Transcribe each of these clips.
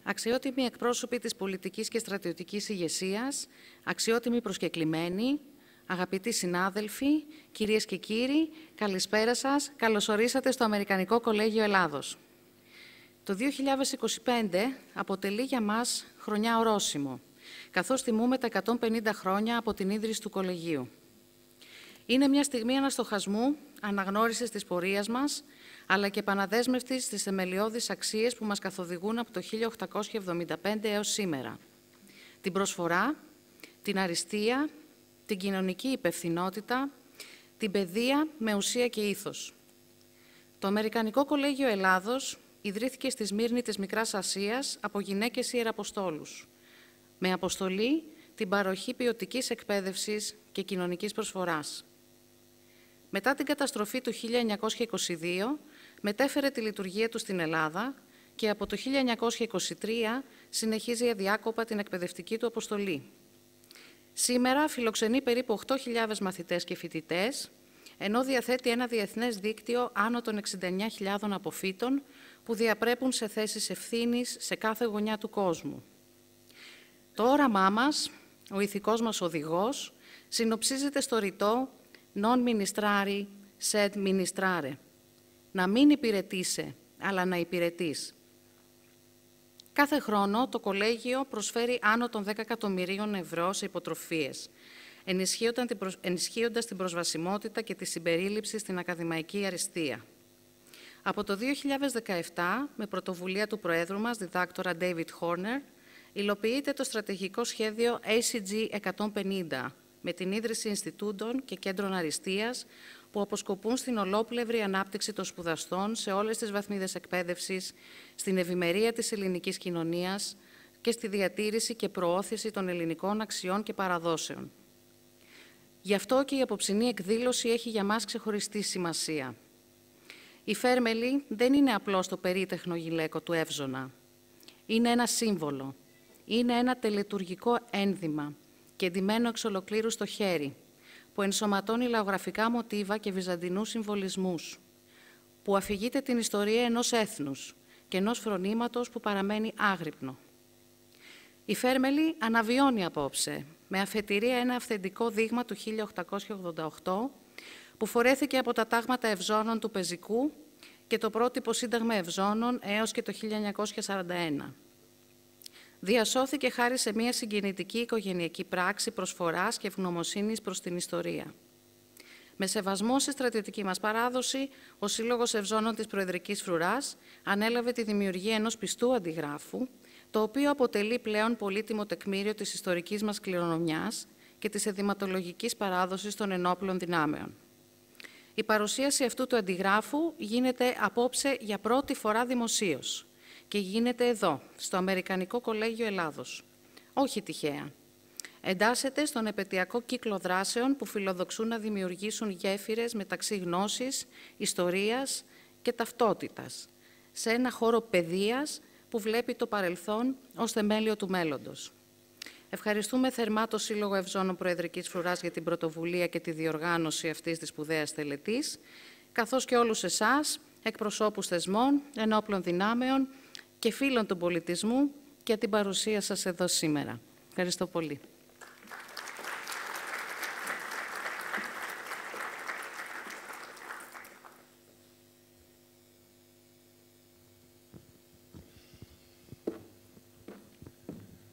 αξιότιμοι εκπρόσωποι της πολιτικής και στρατιωτικής ηγεσίας, αξιότιμοι προσκεκλημένοι, αγαπητοί συνάδελφοι, κυρίες και κύριοι, καλησπέρα σας. Καλώς ορίσατε στο Αμερικανικό Κολέγιο Ελλάδος. Το 2025 αποτελεί για μας χρονιά ορόσημο, καθώς τιμούμε τα 150 χρόνια από την ίδρυση του Κολεγίου. Είναι μια στιγμή αναστοχασμού, αναγνώρισης της πορείας μας, αλλά και επαναδέσμευτης στις θεμελιώδεις αξίες που μας καθοδηγούν από το 1875 έως σήμερα. Την προσφορά, την αριστεία, την κοινωνική υπευθυνότητα, την παιδεία με ουσία και ήθος. Το Αμερικανικό Κολέγιο Ελλάδος ιδρύθηκε στη Σμύρνη της Μικράς Ασίας από γυναίκες ιεραποστόλους, με αποστολή την παροχή ποιοτικής εκπαίδευσης και κοινωνικής προσφοράς. Μετά την καταστροφή του 1922, μετέφερε τη λειτουργία του στην Ελλάδα και από το 1923 συνεχίζει αδιάκοπα την εκπαιδευτική του αποστολή. Σήμερα φιλοξενεί περίπου 8.000 μαθητές και φοιτητές, ενώ διαθέτει ένα διεθνές δίκτυο άνω των 69.000 αποφύτων που διαπρέπουν σε θέσεις ευθύνης σε κάθε γωνιά του κόσμου. Το όραμά μας, ο ηθικός μας οδηγός, συνοψίζεται στο ρητό «Non ministrari, sed ministrare». Να μην υπηρετείσαι, αλλά να υπηρετείς. Κάθε χρόνο το Κολέγιο προσφέρει άνω των 10 εκατομμυρίων ευρώ σε υποτροφίες, ενισχύοντας την προσβασιμότητα και τη συμπερίληψη στην ακαδημαϊκή αριστεία. Από το 2017, με πρωτοβουλία του Προέδρου μας, διδάκτορα David Horner, υλοποιείται το στρατηγικό σχέδιο ACG 150, με την ίδρυση Ινστιτούτων και Κέντρων Αριστείας, που αποσκοπούν στην ολόπλευρη ανάπτυξη των σπουδαστών σε όλες τις βαθμίδες εκπαίδευσης, στην ευημερία της ελληνικής κοινωνίας και στη διατήρηση και προώθηση των ελληνικών αξιών και παραδόσεων. Γι' αυτό και η απόψινή εκδήλωση έχει για μας ξεχωριστή σημασία. Η Φέρμελη δεν είναι απλώς το περίτεχνο γυλαίκο του Εύζωνα. Είναι ένα σύμβολο. Είναι ένα τελετουργικό ένδυμα και ντυμένο εξ ολοκλήρου στο χέρι, που ενσωματώνει λαογραφικά μοτίβα και βυζαντινούς συμβολισμούς, που αφηγείται την ιστορία ενός έθνους και ενός φρονήματος που παραμένει άγρυπνο. Η Φέρμελη αναβιώνει απόψε, με αφετηρία ένα αυθεντικό δείγμα του 1888, που φορέθηκε από τα τάγματα Ευζώνων του Πεζικού και το πρότυπο Σύνταγμα Ευζώνων έως και το 1941. Διασώθηκε χάρη σε μια συγκινητική οικογενειακή πράξη προσφοράς και ευγνωμοσύνης προς την ιστορία. Με σεβασμό στη στρατιωτική μας παράδοση, ο Σύλλογος Ευζώνων της Προεδρικής Φρουράς ανέλαβε τη δημιουργία ενός πιστού αντιγράφου, το οποίο αποτελεί πλέον πολύτιμο τεκμήριο της ιστορικής μας κληρονομιάς και της ενδυματολογικής παράδοσης των ενόπλων δυνάμεων. Η παρουσίαση αυτού του αντιγράφου γίνεται απόψε για πρώτη φορά δημοσίως και γίνεται εδώ, στο Αμερικανικό Κολέγιο Ελλάδος. Όχι τυχαία. Εντάσσεται στον επετειακό κύκλο δράσεων που φιλοδοξούν να δημιουργήσουν γέφυρες μεταξύ γνώσης, ιστορίας και ταυτότητας, σε ένα χώρο παιδείας που βλέπει το παρελθόν ως θεμέλιο του μέλλοντος. Ευχαριστούμε θερμά το Σύλλογο Ευζώνων Προεδρικής Φρουράς για την πρωτοβουλία και τη διοργάνωση αυτής της σπουδαίας τελετής, καθώς και όλους εσάς, εκπροσώπους θεσμών, ενόπλων δυνάμεων και φίλων του πολιτισμού, για την παρουσία σας εδώ σήμερα. Ευχαριστώ πολύ.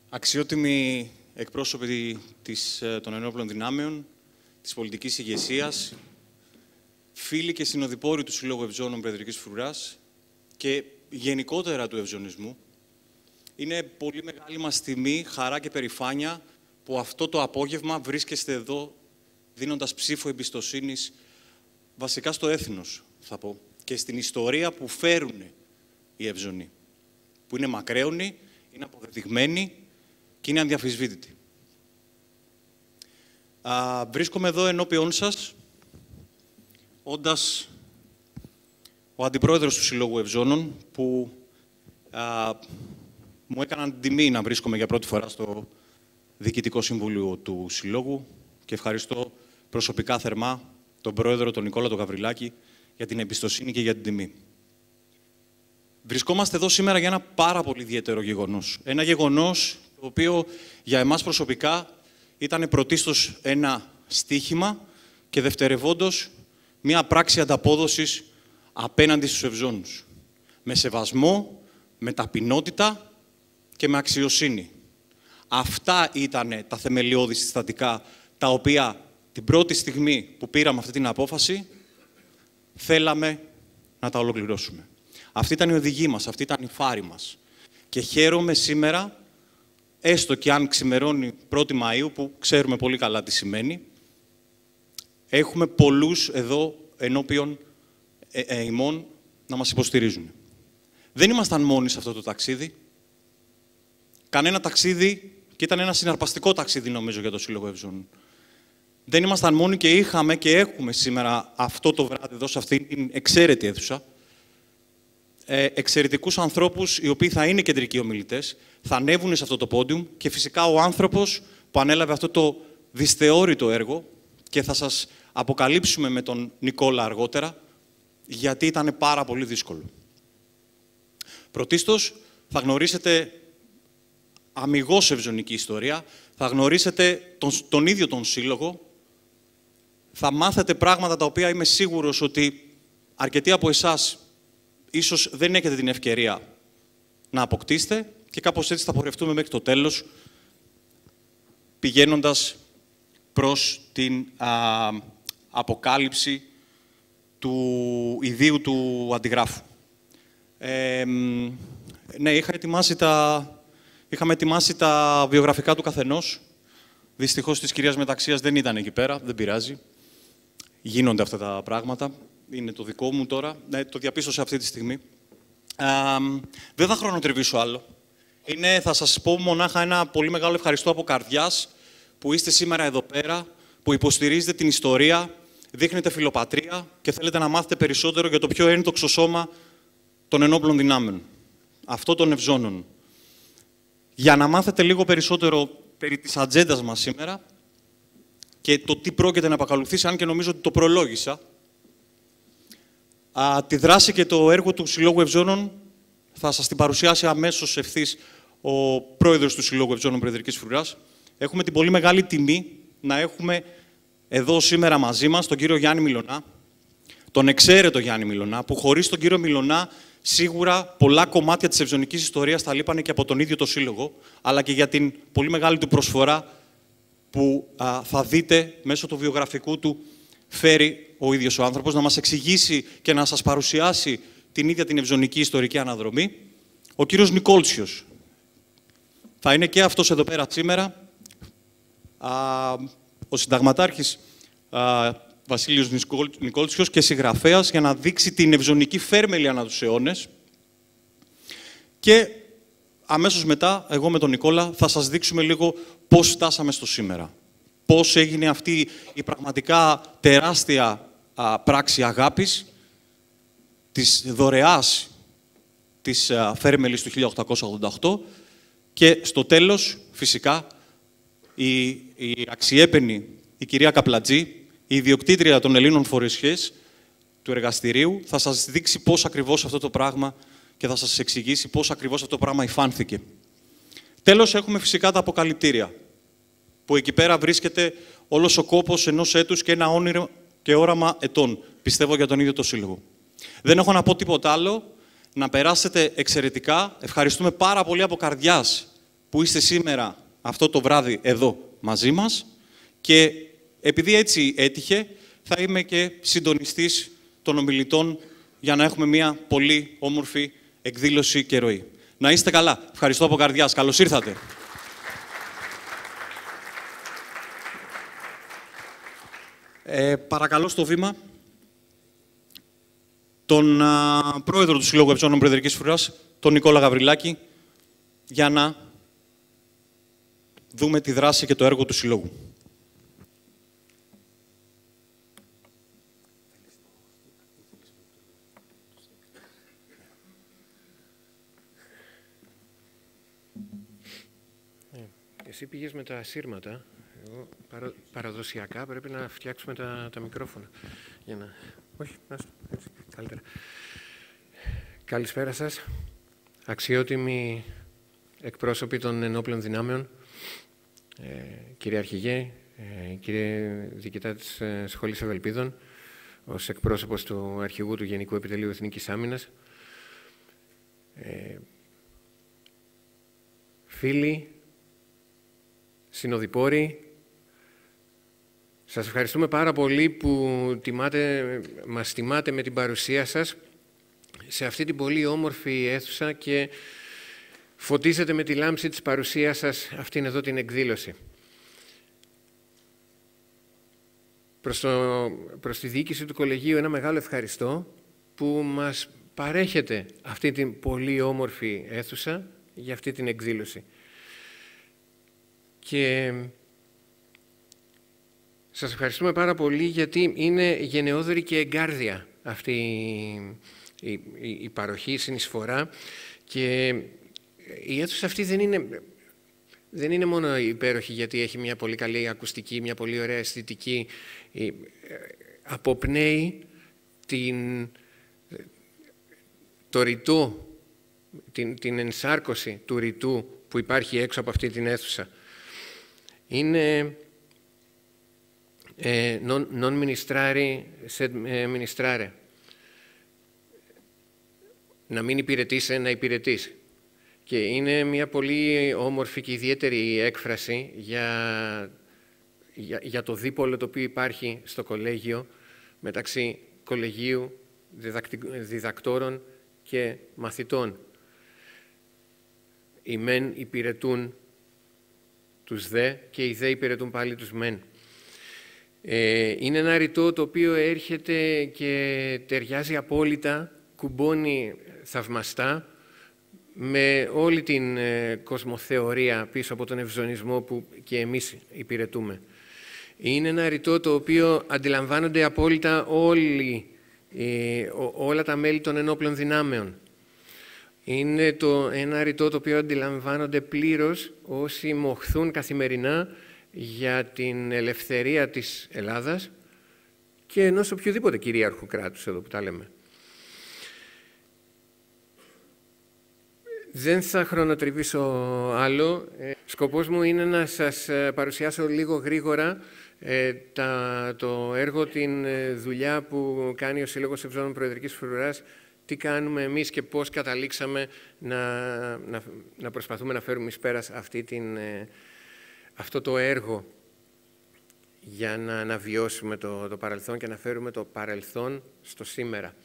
Αξιότιμοι εκπρόσωποι των ενόπλων δυνάμεων, της πολιτικής ηγεσίας, φίλοι και συνοδοιπόροι του Συλλόγου Ευζώνων Προεδρικής Φρουράς και γενικότερα του ευζωνισμού, είναι πολύ μεγάλη μας τιμή, χαρά και περηφάνεια που αυτό το απόγευμα βρίσκεστε εδώ δίνοντας ψήφο εμπιστοσύνης βασικά στο έθνος, θα πω, και στην ιστορία που φέρουν οι Ευζωνοί, που είναι μακραίωνοι, είναι αποδεδειγμένοι και είναι αδιαμφισβήτητοι. Βρίσκομαι εδώ ενώπιον σας, όντας ο Αντιπρόεδρος του Συλλόγου Ευζώνων, που μου έκαναν την τιμή να βρίσκομαι για πρώτη φορά στο Διοικητικό Συμβούλιο του Συλλόγου και ευχαριστώ προσωπικά θερμά τον Πρόεδρο, τον Νικόλα τον Γαβριλάκη, για την εμπιστοσύνη και για την τιμή. Βρισκόμαστε εδώ σήμερα για ένα πάρα πολύ ιδιαίτερο γεγονός. Ένα γεγονός το οποίο για εμάς προσωπικά ήταν πρωτίστως ένα στοίχημα και δευτερευόντως μια πράξη ανταπόδοσης απέναντι στους Ευζώνους. Με σεβασμό, με ταπεινότητα και με αξιοσύνη. Αυτά ήταν τα θεμελιώδη συστατικά τα οποία την πρώτη στιγμή που πήραμε αυτή την απόφαση θέλαμε να τα ολοκληρώσουμε. Αυτή ήταν η οδηγή μας, αυτή ήταν η φάρη μας. Και χαίρομαι σήμερα, έστω και αν ξημερώνει 1η Μαΐου, που ξέρουμε πολύ καλά τι σημαίνει, έχουμε πολλούς εδώ ενώπιον ημών να μας υποστηρίζουν. Δεν ήμασταν μόνοι σε αυτό το ταξίδι. Κανένα ταξίδι, και ήταν ένα συναρπαστικό ταξίδι νομίζω για το Σύλλογο Ευζώνων. Δεν ήμασταν μόνοι και είχαμε και έχουμε σήμερα αυτό το βράδυ εδώ σε αυτή την εξαίρετη αίθουσα εξαιρετικούς ανθρώπους οι οποίοι θα είναι κεντρικοί ομιλητές, θα ανέβουν σε αυτό το πόντιουμ και φυσικά ο άνθρωπος που ανέλαβε αυτό το δυσθεώρητο έργο και θα σας αποκαλύψουμε με τον Νικόλα αργότερα γιατί ήταν πάρα πολύ δύσκολο. Πρωτίστως θα γνωρίσετε αμιγώς ευζωνική ιστορία, θα γνωρίσετε τον ίδιο τον σύλλογο, θα μάθετε πράγματα τα οποία είμαι σίγουρος ότι αρκετοί από εσάς ίσως δεν έχετε την ευκαιρία να αποκτήσετε και κάπως έτσι θα πορευτούμε μέχρι το τέλος, πηγαίνοντας προς την αποκάλυψη του ιδίου του αντιγράφου. Ναι, είχαμε ετοιμάσει τα βιογραφικά του καθενός. Δυστυχώς της κυρίας Μεταξίας δεν ήταν εκεί πέρα, δεν πειράζει. Γίνονται αυτά τα πράγματα. Είναι το δικό μου τώρα. Ναι, το διαπίστωσα αυτή τη στιγμή. Δεν θα χρονοτριβήσω άλλο. Θα σας πω μονάχα ένα πολύ μεγάλο ευχαριστώ από καρδιάς που είστε σήμερα εδώ πέρα, που υποστηρίζετε την ιστορία, δείχνετε φιλοπατρία και θέλετε να μάθετε περισσότερο για το πιο ένδοξο σώμα των ενόπλων δυνάμεων. Αυτό των Ευζώνων. Για να μάθετε λίγο περισσότερο περί της ατζέντας μας σήμερα και το τι πρόκειται να επακολουθήσει, αν και νομίζω ότι το προλόγησα, τη δράση και το έργο του Συλλόγου Ευζώνων θα σας την παρουσιάσει αμέσως ευθύς ο πρόεδρος του Συλλόγου Ευζώνων Προεδρικής Φρουράς. Έχουμε την πολύ μεγάλη τιμή να έχουμε εδώ σήμερα μαζί μας τον κύριο Γιάννη Μιλωνά, τον εξαίρετο Γιάννη Μιλωνά, που χωρίς τον κύριο Μιλωνά σίγουρα πολλά κομμάτια της ευζωνικής ιστορίας θα λείπανε και από τον ίδιο το Σύλλογο, αλλά και για την πολύ μεγάλη του προσφορά που θα δείτε μέσω του βιογραφικού του φέρει ο ίδιος ο άνθρωπος, να μας εξηγήσει και να σας παρουσιάσει την ίδια την ευζωνική ιστορική αναδρομή. Ο κύριος Νικόλτσιος θα είναι και αυτός εδώ πέρα σήμερα. Ο συνταγματάρχης Βασίλειος Νικόλτσιος και συγγραφέας για να δείξει την ευζωνική φέρμελη ανά τους αιώνες. Και αμέσως μετά, εγώ με τον Νικόλα, θα σας δείξουμε λίγο πώς φτάσαμε στο σήμερα. Πώς έγινε αυτή η πραγματικά τεράστια πράξη αγάπης της δωρεάς της φέρμελης του 1888 και στο τέλος, φυσικά, η αξιέπαινη, η κυρία Καπλατζή, η ιδιοκτήτρια των Ελλήνων Φορεσιές του εργαστηρίου, θα σας δείξει πώς ακριβώς αυτό το πράγμα και θα σας εξηγήσει πώς ακριβώς αυτό το πράγμα υφάνθηκε. Τέλος, έχουμε φυσικά τα αποκαλυπτήρια, που εκεί πέρα βρίσκεται όλος ο κόπος ενός έτους και ένα όνειρο και όραμα ετών, πιστεύω, για τον ίδιο το Σύλλογο. Δεν έχω να πω τίποτα άλλο. Να περάσετε εξαιρετικά. Ευχαριστούμε πάρα πολύ από καρδιάς που είστε σήμερα αυτό το βράδυ εδώ μαζί μας και επειδή έτσι έτυχε, θα είμαι και συντονιστής των ομιλητών για να έχουμε μια πολύ όμορφη εκδήλωση και ροή. Να είστε καλά. Ευχαριστώ από καρδιάς. Καλώς ήρθατε. Παρακαλώ στο βήμα τον πρόεδρο του Συλλόγου Ευζώνων Προεδρικής Φρουράς, τον Νικόλα Γαβριλάκη, για να δούμε τη δράση και το έργο του Συλλόγου. Εσύ πήγες με τα σύρματα. Εγώ παραδοσιακά πρέπει να φτιάξουμε τα μικρόφωνα. Για να... Όχι, έτσι, καλύτερα. Καλησπέρα σας, αξιότιμοι εκπρόσωποι των ενόπλων δυνάμεων, κύριε Αρχηγέ, κύριε Διοικητά της Σχολής Ευελπίδων, ως εκπρόσωπος του Αρχηγού του Γενικού Επιτελείου Εθνικής Άμυνας, φίλοι, συνοδοιπόροι, σας ευχαριστούμε πάρα πολύ που μας τιμάτε με την παρουσία σας σε αυτή την πολύ όμορφη αίθουσα και φωτίζετε με τη λάμψη της παρουσίας σας αυτήν εδώ την εκδήλωση. Προς τη διοίκηση του Κολεγίου ένα μεγάλο ευχαριστώ που μας παρέχετε αυτή την πολύ όμορφη αίθουσα για αυτή την εκδήλωση. Και σας ευχαριστούμε πάρα πολύ γιατί είναι γενναιόδορη και εγκάρδια αυτή η παροχή, η συνεισφορά, και η αίθουσα αυτή δεν είναι μόνο υπέροχη γιατί έχει μια πολύ καλή ακουστική, μια πολύ ωραία αισθητική, αποπνέει το ρητό, την ενσάρκωση του ρητού που υπάρχει έξω από αυτή την αίθουσα. Είναι non ministrare sed ministrare. Να μην υπηρετήσει, να υπηρετήσει. Και είναι μια πολύ όμορφη και ιδιαίτερη έκφραση για το δίπολο το οποίο υπάρχει στο κολέγιο μεταξύ κολεγίου, διδακτόρων και μαθητών. Οι μεν υπηρετούν τους δε και οι δε υπηρετούν πάλι τους μεν. Είναι ένα ρητό το οποίο έρχεται και ταιριάζει απόλυτα, κουμπώνει θαυμαστά με όλη την κοσμοθεωρία πίσω από τον ευζωνισμό που και εμείς υπηρετούμε. Είναι ένα ρητό το οποίο αντιλαμβάνονται απόλυτα όλα τα μέλη των ενόπλων δυνάμεων. Είναι ένα ρητό το οποίο αντιλαμβάνονται πλήρως όσοι μοχθούν καθημερινά για την ελευθερία της Ελλάδας και ενός οποιοδήποτε κυρίαρχου κράτους, εδώ που τα λέμε. Δεν θα χρονοτριβήσω άλλο. Σκοπός μου είναι να σας παρουσιάσω λίγο γρήγορα το έργο, την δουλειά που κάνει ο Σύλλογος Ευζώνων Προεδρικής Φρουράς, τι κάνουμε εμείς και πώς καταλήξαμε να προσπαθούμε να φέρουμε εις πέρας αυτό το έργο για να αναβιώσουμε το παρελθόν και να φέρουμε το παρελθόν στο σήμερα.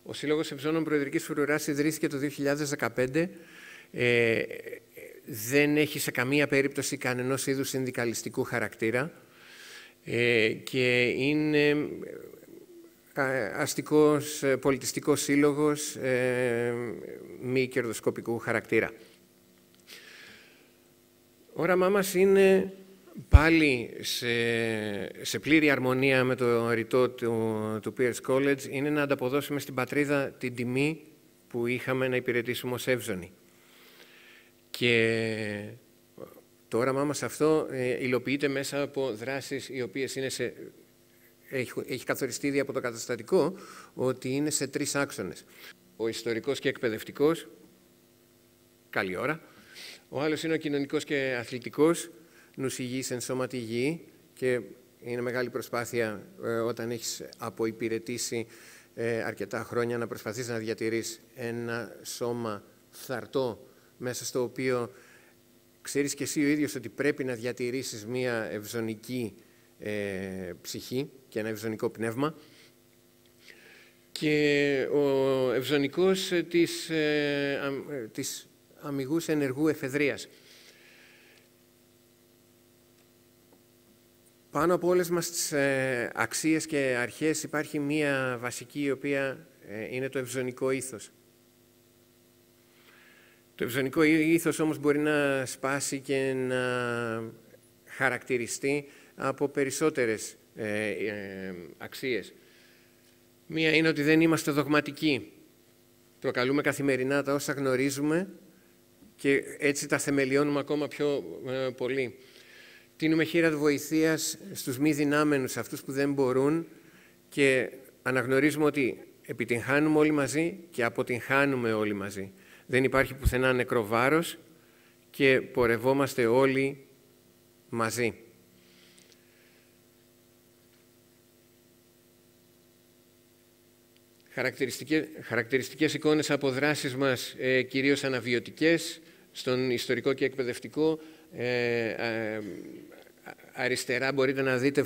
Ο Σύλλογος Ευζώνων Προεδρικής Φρουράς ιδρύθηκε το 2015. Δεν έχει σε καμία περίπτωση κανενός είδους συνδικαλιστικού χαρακτήρα και είναι αστικός πολιτιστικός σύλλογος μη κερδοσκοπικού χαρακτήρα. Όραμά μας είναι πάλι σε πλήρη αρμονία με το ρητό του Pierce College, είναι να ανταποδώσουμε στην πατρίδα την τιμή που είχαμε να υπηρετήσουμε ως Εύζωνοι. Και το όραμά μας αυτό υλοποιείται μέσα από δράσεις οι οποίες έχει καθοριστεί ήδη από το καταστατικό ότι είναι σε 3 άξονες. Ο ιστορικός και εκπαιδευτικός, καλή ώρα. Ο άλλος είναι ο κοινωνικός και αθλητικός, νους υγιής εν σώματι υγιή, και είναι μεγάλη προσπάθεια όταν έχεις αποϊπηρετήσει αρκετά χρόνια να προσπαθείς να διατηρείς ένα σώμα θαρτό μέσα στο οποίο ξέρεις και εσύ ο ίδιος ότι πρέπει να διατηρήσεις μία ευζωνική ψυχή και ένα ευζωνικό πνεύμα, και ο ευζωνικός της αμιγούς ενεργού εφεδρείας. Πάνω από όλες μας τις αξίες και αρχές υπάρχει μία βασική, η οποία είναι το ευζωνικό ήθος. Το ευζωνικό ήθος όμως μπορεί να σπάσει και να χαρακτηριστεί από περισσότερες αξίες. Μία είναι ότι δεν είμαστε δογματικοί. Προκαλούμε καθημερινά τα όσα γνωρίζουμε και έτσι τα θεμελιώνουμε ακόμα πιο πολύ. Τίνουμε χείρα βοηθείας στους μη δυνάμενους, αυτούς που δεν μπορούν, και αναγνωρίζουμε ότι επιτυγχάνουμε όλοι μαζί και αποτυγχάνουμε όλοι μαζί. Δεν υπάρχει πουθενά νεκρό βάρος και πορευόμαστε όλοι μαζί. Χαρακτηριστικές εικόνες από δράσεις μας, κυρίως αναβιωτικές, στον ιστορικό και εκπαιδευτικό. Αριστερά μπορείτε να δείτε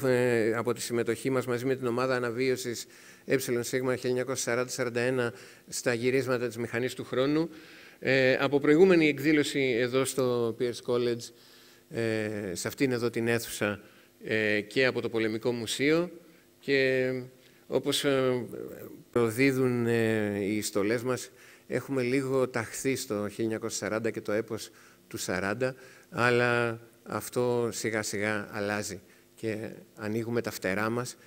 από τη συμμετοχή μας μαζί με την ομάδα αναβίωσης ΕΣ 1940-41 στα γυρίσματα της μηχανής του χρόνου. Από προηγούμενη εκδήλωση εδώ στο Pierce College, σε αυτήν εδώ την αίθουσα, και από το Πολεμικό Μουσείο, και όπως προδίδουν οι στολές μας, έχουμε λίγο ταχθεί στο 1940 και το έπος του 40, αλλά αυτό σιγά σιγά αλλάζει και ανοίγουμε τα φτερά μας,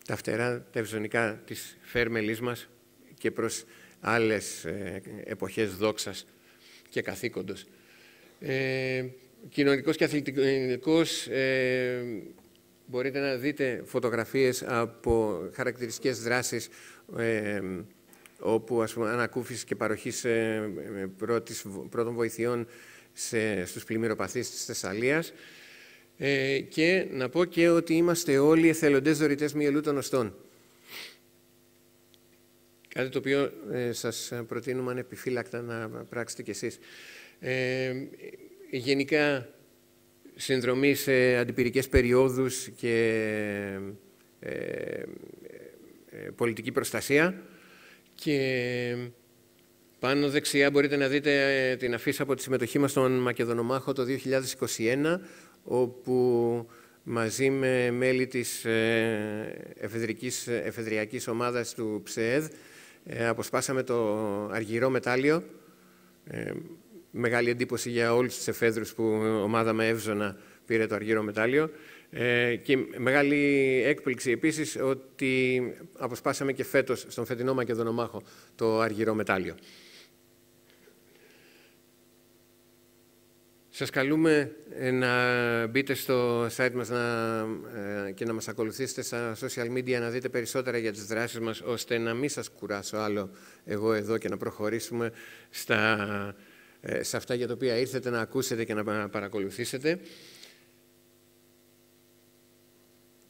τα φτερά τα ευζωνικά της φέρμελής μας και προς άλλες εποχές δόξας και καθήκοντος. Κοινωνικός και αθλητικός, μπορείτε να δείτε φωτογραφίες από χαρακτηριστικές δράσεις όπου, ας πούμε, ανακούφιση και παροχής πρώτων βοηθειών στους πλημμυροπαθείς της Θεσσαλίας. Και να πω και ότι είμαστε όλοι εθελοντές δωρητές μυελού των οστών. Κάτι το οποίο σας προτείνουμε ανεπιφύλακτα να πράξετε κι εσείς. Γενικά, συνδρομή σε αντιπυρικές περιόδους και πολιτική προστασία. Και πάνω δεξιά μπορείτε να δείτε την αφίσα από τη συμμετοχή μας στον Μακεδονομάχο το 2021, όπου μαζί με μέλη της εφεδριακής ομάδας του ΨΕΔ αποσπάσαμε το αργυρό μετάλλιο. Μεγάλη εντύπωση για όλους τους εφέδρους που ομάδα με εύζωνα πήρε το αργυρό μετάλλιο. Και μεγάλη έκπληξη επίσης ότι αποσπάσαμε και φέτος στον φετινό Μακεδονομάχο το αργυρό μετάλλιο. Σας καλούμε να μπείτε στο site μας και να μας ακολουθήσετε στα social media, να δείτε περισσότερα για τις δράσεις μας, ώστε να μην σας κουράσω άλλο εγώ εδώ και να προχωρήσουμε σε αυτά για τα οποία ήρθετε να ακούσετε και να παρακολουθήσετε.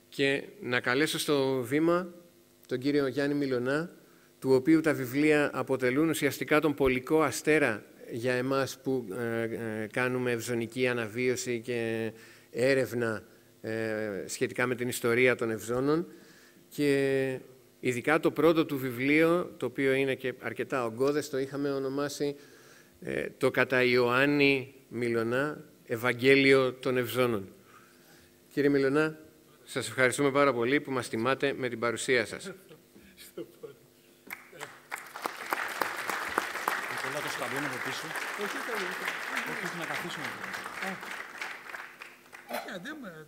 Και να καλέσω στο βήμα τον κύριο Γιάννη Μιλωνά, του οποίου τα βιβλία αποτελούν ουσιαστικά τον πολικό αστέρα για εμάς που κάνουμε ευζωνική αναβίωση και έρευνα σχετικά με την ιστορία των ευζώνων. Και ειδικά το πρώτο του βιβλίο, το οποίο είναι και αρκετά ογκώδες, το είχαμε ονομάσει το κατά Ιωάννη Μιλωνά Ευαγγέλιο των Ευζώνων. Κύριε Μιλωνά, σας ευχαριστούμε πάρα πολύ που μας τιμάτε με την παρουσία σας. Νικόλα, το σκαμπόν από πίσω. Όχι, να καθίσουμε.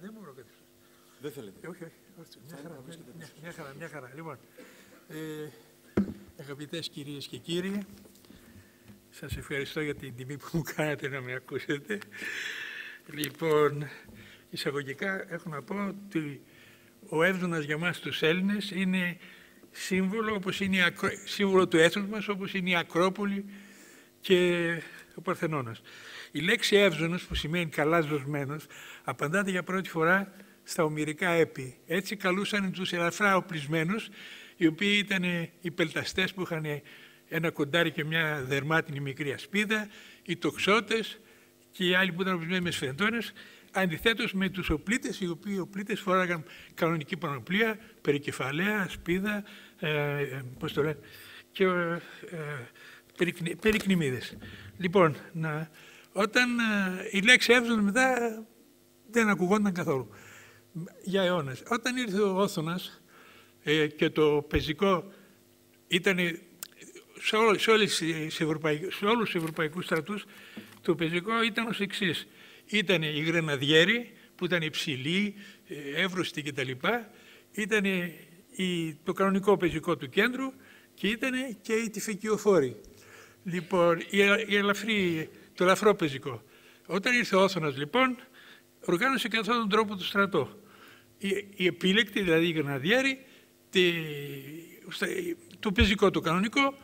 Δεν μπορώ να καθίσω. Δεν θέλετε. Όχι. Μια χαρά. Λοιπόν, αγαπητές κυρίες και κύριοι, σας ευχαριστώ για την τιμή που μου κάνατε να με ακούσετε. Λοιπόν, εισαγωγικά έχω να πω ότι ο Εύδωνας για μας τους Έλληνες είναι σύμβολο, όπως είναι σύμβολο του έθνους μας, όπως είναι η Ακρόπολη και ο Παρθενώνας. Η λέξη Εύζωνος, που σημαίνει καλά ζωσμένος, απαντάται για πρώτη φορά στα ομηρικά έπι. Έτσι καλούσαν τους ελαφρά οπλισμένους, οι οποίοι ήταν οι πελταστές που είχαν ένα κοντάρι και μια δερμάτινη μικρή ασπίδα, οι τοξότες και οι άλλοι που ήταν οπλισμένοι με σφεντώνες, αντιθέτως με τους οπλίτες, οι οποίοι οπλίτες φοράγαν κανονική πανοπλία, περικεφαλαία, ασπίδα, πώς το λένε, και περικνημίδες. Λοιπόν, όταν η λέξη Εύζωνος μετά δεν ακουγόταν καθόλου για αιώνες. Όταν ήρθε ο Όθωνας και το πεζικό ήταν σε όλους τους ευρωπαϊκούς στρατούς, το πεζικό ήταν ως εξής. Ήταν οι γρεναδιέροι που ήταν υψηλοί, εύρωστοι κτλ. Ήταν το κανονικό πεζικό του κέντρου και ήταν και οι τυφεκιοφόροι. Λοιπόν, το ελαφρό πεζικό. Όταν ήρθε ο Όθωνας, λοιπόν, οργάνωσε κατά αυτόν τον τρόπο το στρατό. Οι επίλεκτοι, δηλαδή οι γρεναδιέροι, το πεζικό το κανονικό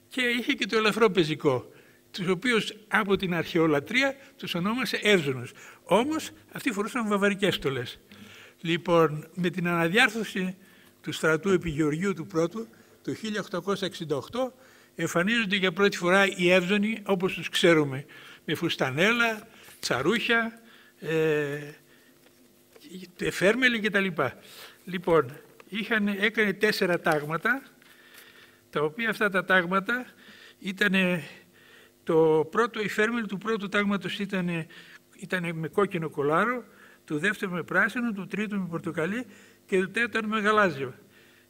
και είχε και το ελαφρό πεζικό, τους οποίους από την αρχαιολατρεία τους ονόμασε Εύζωνους. Όμως αυτοί φορούσαν βαβαρικές στολές. Λοιπόν, με την αναδιάρθρωση του στρατού επί Γεωργίου του Πρώτου, το 1868, εμφανίζονται για πρώτη φορά οι Εύζωνοι όπως τους ξέρουμε, με φουστανέλα, τσαρούχια, φέρμελοι κτλ. Λοιπόν, έκανε 4 τάγματα, τα οποία αυτά τα τάγματα ήταν η φέρμελη του πρώτου τάγματος ήταν με κόκκινο κολάρο, του δεύτερου με πράσινο, του τρίτου με πορτοκαλί και του τέταρτου με γαλάζιο.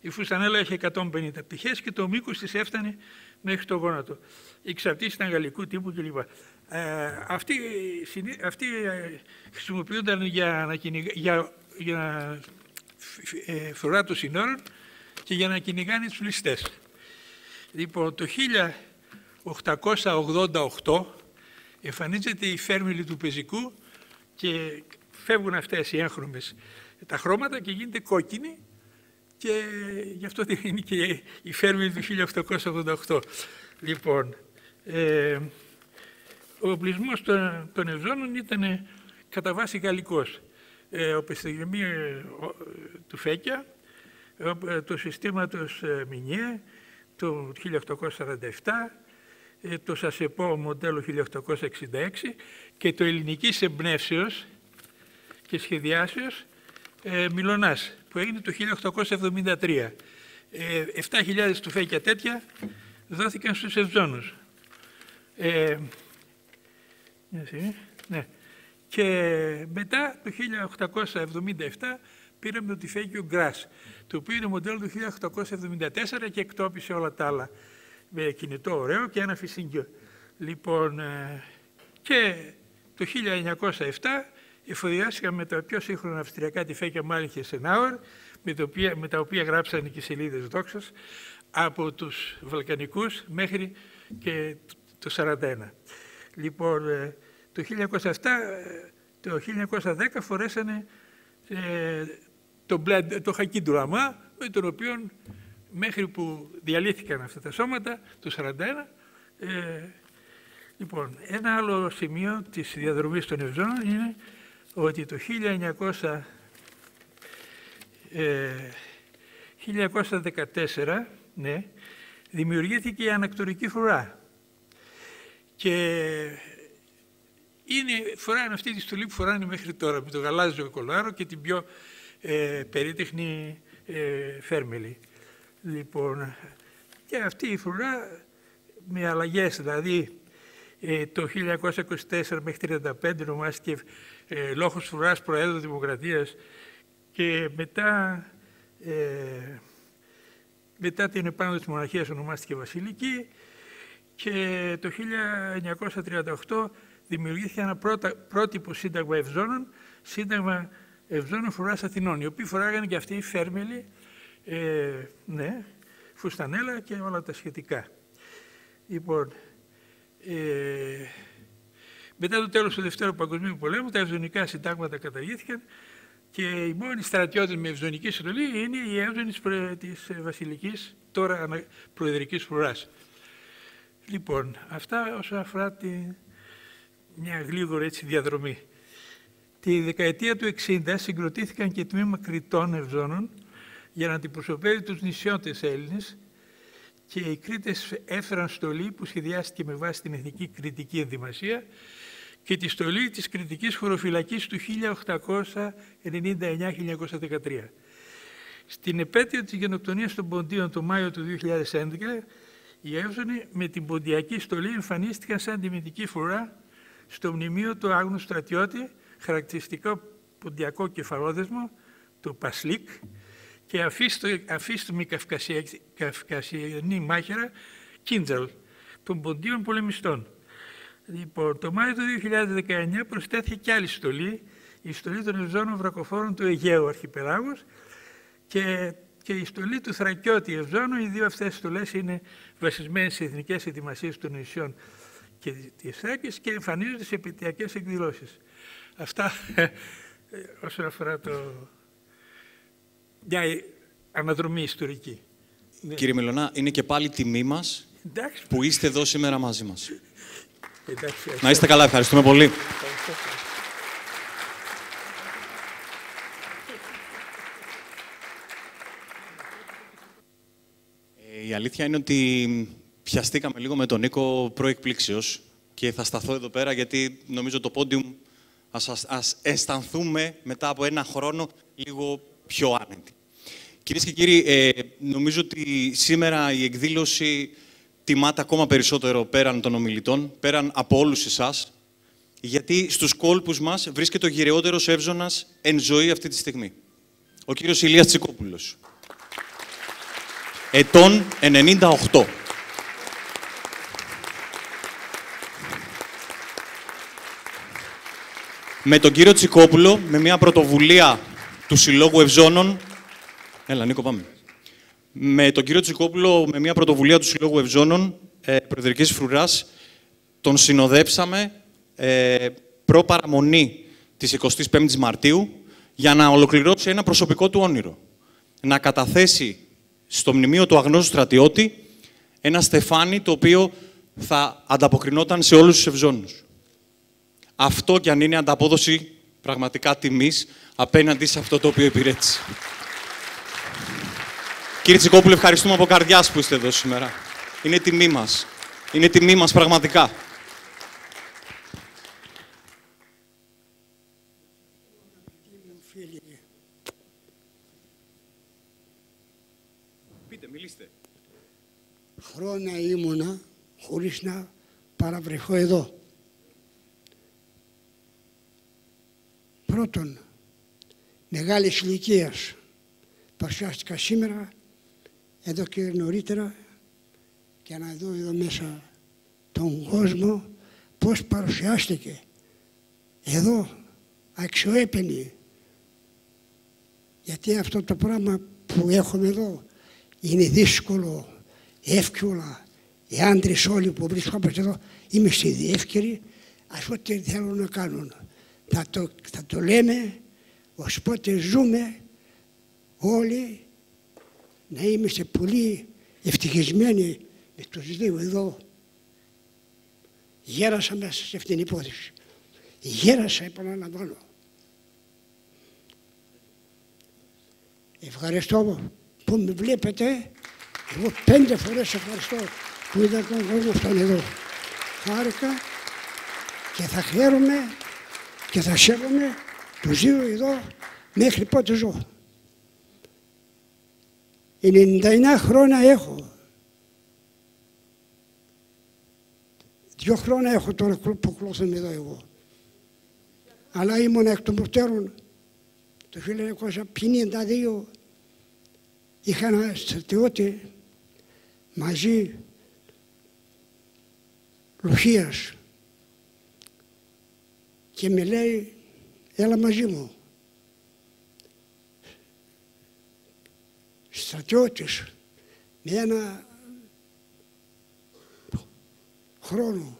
Η φουστανέλα είχε 150 πτυχές και το μήκος της έφτανε μέχρι το γόνατο. Οι ξαπτήσεις ήταν γαλλικού τύπου κλπ. Αυτοί χρησιμοποιούνταν για φορά των συνόρων και για να κυνηγάνε τους ληστές. Λοιπόν, το 1888 εμφανίζεται η φέρμελη του πεζικού και φεύγουν αυτές οι έγχρωμες τα χρώματα και γίνεται κόκκινη και γι' αυτό είναι και η φέρμελη του 1888. Λοιπόν, ο οπλισμός των Ευζώνων ήταν κατά βάση γαλλικός. Ο πεστογεμί του Φέκια, το συστήματος Μινιέ, το 1847, το Σασεπό μοντέλο 1866 και το ελληνικής εμπνεύσεως και σχεδιάσεως Μιλωνάς, που έγινε το 1873. 7.000 του Φέκια τέτοια δόθηκαν στους Ευζώνους. Ναι. Και μετά το 1877 πήραμε το τυφέκιο Γκράς, το οποίο είναι μοντέλο του 1874 και εκτόπισε όλα τα άλλα με κινητό ωραίο και ένα φυσίγγιο. Λοιπόν, και το 1907 εφοδιάστηκαν με τα πιο σύγχρονα αυστριακά τυφέκια Μάλιχε-Σενάουερ, με τα οποία γράψανε και σελίδες δόξας, από τους Βαλκανικούς μέχρι και το 1941. Λοιπόν, το 1910 φορέσανε το χακί του Λαμά, με τον οποίο μέχρι που διαλύθηκαν αυτά τα σώματα, το 1941. Λοιπόν, ένα άλλο σημείο της διαδρομής των Ευζώνων είναι ότι το 1914 δημιουργήθηκε η ανακτορική φρουρά. Και φοράνε αυτή τη στολή που φοράνε μέχρι τώρα, με το γαλάζιο κολάρο και την πιο περίτεχνη φέρμελη. Λοιπόν, και αυτή η φρουρά με αλλαγές, δηλαδή το 1924 μέχρι 1935 ονομάστηκε λόγος φρουράς Προέδρου Δημοκρατίας και μετά την επάνωδο της μοναρχίας ονομάστηκε Βασιλική και το 1938 δημιουργήθηκε ένα πρότυπο σύνταγμα Ευζώνων, σύνταγμα Ευζώνων Φρουράς Αθηνών, οι οποίοι φοράγανε και αυτοί οι φέρμελοι, φουστανέλα και όλα τα σχετικά. Λοιπόν, μετά το τέλος του Δευτέρου Παγκοσμίου Πολέμου, τα ευζωνικά συντάγματα καταργήθηκαν και οι μόνοι στρατιώτες με ευζωνική συλλογή είναι οι Εύζωνοι της Βασιλικής, τώρα Προεδρικής Φρουράς. Λοιπόν, αυτά όσον αφορά μια γλίγορη διαδρομή. Τη δεκαετία του 60 συγκροτήθηκαν και τμήμα Κρητών Ευζώνων για να αντιπροσωπεύει τους νησιώτες Έλληνες και οι Κρήτες έφεραν στολή που σχεδιάστηκε με βάση την Εθνική Κρητική Ενδυμασία και τη στολή της Κρητικής Χωροφυλακής του 1899-1913. Στην επέτειο της γενοκτονίας των Ποντίων το Μάιο του 2011, οι Εύζωνοι με την ποντιακή στολή εμφανίστηκαν σαν τιμητική φρουρά στο μνημείο του άγνου στρατιώτη, χαρακτηριστικό ποντιακό κεφαλόδεσμο, το Πασλίκ, και αφίστομη καυκασιανή μάχαιρα, Κίντζαλ, των ποντίων πολεμιστών. Λοιπόν, το Μάιο του 2019 προσθέθηκε κι άλλη στολή, η στολή των Ευζώνων Βρακοφόρων του Αιγαίου Αρχιπελάγους και η στολή του Θρακιώτη Ευζώνου. Οι δύο αυτές στολές είναι βασισμένες σε εθνικές ετοιμασίες των νησιών και της Θράκης και εμφανίζονται σε επαιτειακές εκδηλώσεις. Αυτά όσον αφορά μια αναδρομή ιστορική. Κύριε Μιλωνά, είναι και πάλι τιμή μας που είστε εδώ σήμερα μαζί μας. Να είστε καλά, ευχαριστούμε πολύ. Η αλήθεια είναι ότι πιαστήκαμε λίγο με τον Νίκο προεκπλήξεως και θα σταθώ εδώ πέρα γιατί νομίζω το πόντιουμ ας αισθανθούμε μετά από ένα χρόνο λίγο πιο άνετοι. Κυρίες και κύριοι, νομίζω ότι σήμερα η εκδήλωση τιμάται ακόμα περισσότερο πέραν των ομιλητών, πέραν από όλους εσάς, γιατί στους κόλπους μας βρίσκεται ο γυραιότερος εύζωνας εν ζωή αυτή τη στιγμή. Ο κύριος Ηλίας Τσικόπουλος. Ετών 98. Με τον κύριο Τσικόπουλο, με μια πρωτοβουλία του Συλλόγου Ευζώνων... Έλα, Νίκο, πάμε. Με τον κύριο Τσικόπουλο, με μια πρωτοβουλία του Συλλόγου Ευζώνων, Προεδρικής Φρουράς, τον συνοδέψαμε προ-παραμονή της 25ης Μαρτίου για να ολοκληρώσει ένα προσωπικό του όνειρο. Να καταθέσει στο μνημείο του αγνώστου στρατιώτη ένα στεφάνι το οποίο θα ανταποκρινόταν σε όλους τους Ευζώνους. Αυτό κι αν είναι ανταπόδοση πραγματικά τιμής απέναντι σε αυτό το οποίο υπηρέτησε. Κύριε Τσικόπουλε, ευχαριστούμε από καρδιάς που είστε εδώ σήμερα. Είναι τιμή μας. Είναι τιμή μας πραγματικά. Πείτε, μιλήστε. Χρόνια ήμουνα χωρίς να παραβρεθώ εδώ. Πρώτον, μεγάλης ηλικίας παρουσιάστηκα σήμερα, εδώ και νωρίτερα, για να δω εδώ μέσα τον κόσμο πώς παρουσιάστηκε εδώ αξιοέπαινοι. Γιατί αυτό το πράγμα που έχουμε εδώ είναι δύσκολο, εύκολα. Οι άντρες όλοι που βρίσκονται εδώ είμαστε διεύκαιροι, ας ό,τι θέλουν να κάνουν. Θα το λέμε, ως πότε ζούμε όλοι να είμαστε πολύ ευτυχισμένοι με τους δύο εδώ. Γέρασα μέσα σε αυτήν την υπόθεση. Γέρασα, επαναλαμβάνω. Ευχαριστώ που με βλέπετε. Εγώ 5 φορές ευχαριστώ που είδα τον κόσμο αυτόν εδώ. Χάρηκα και θα χαίρομαι και θα σέβομαι τους δύο εδώ μέχρι πότε ζω. 99 χρόνια έχω. 2 χρόνια έχω τώρα που κλώθομαι εδώ εγώ. Αλλά ήμουν εκ των προτέρων το 1952. Είχα ένα στρατιώτη μαζί Λουσίας και με λέει έλα μαζί μου. Στρατιώτης με ένα χρόνο.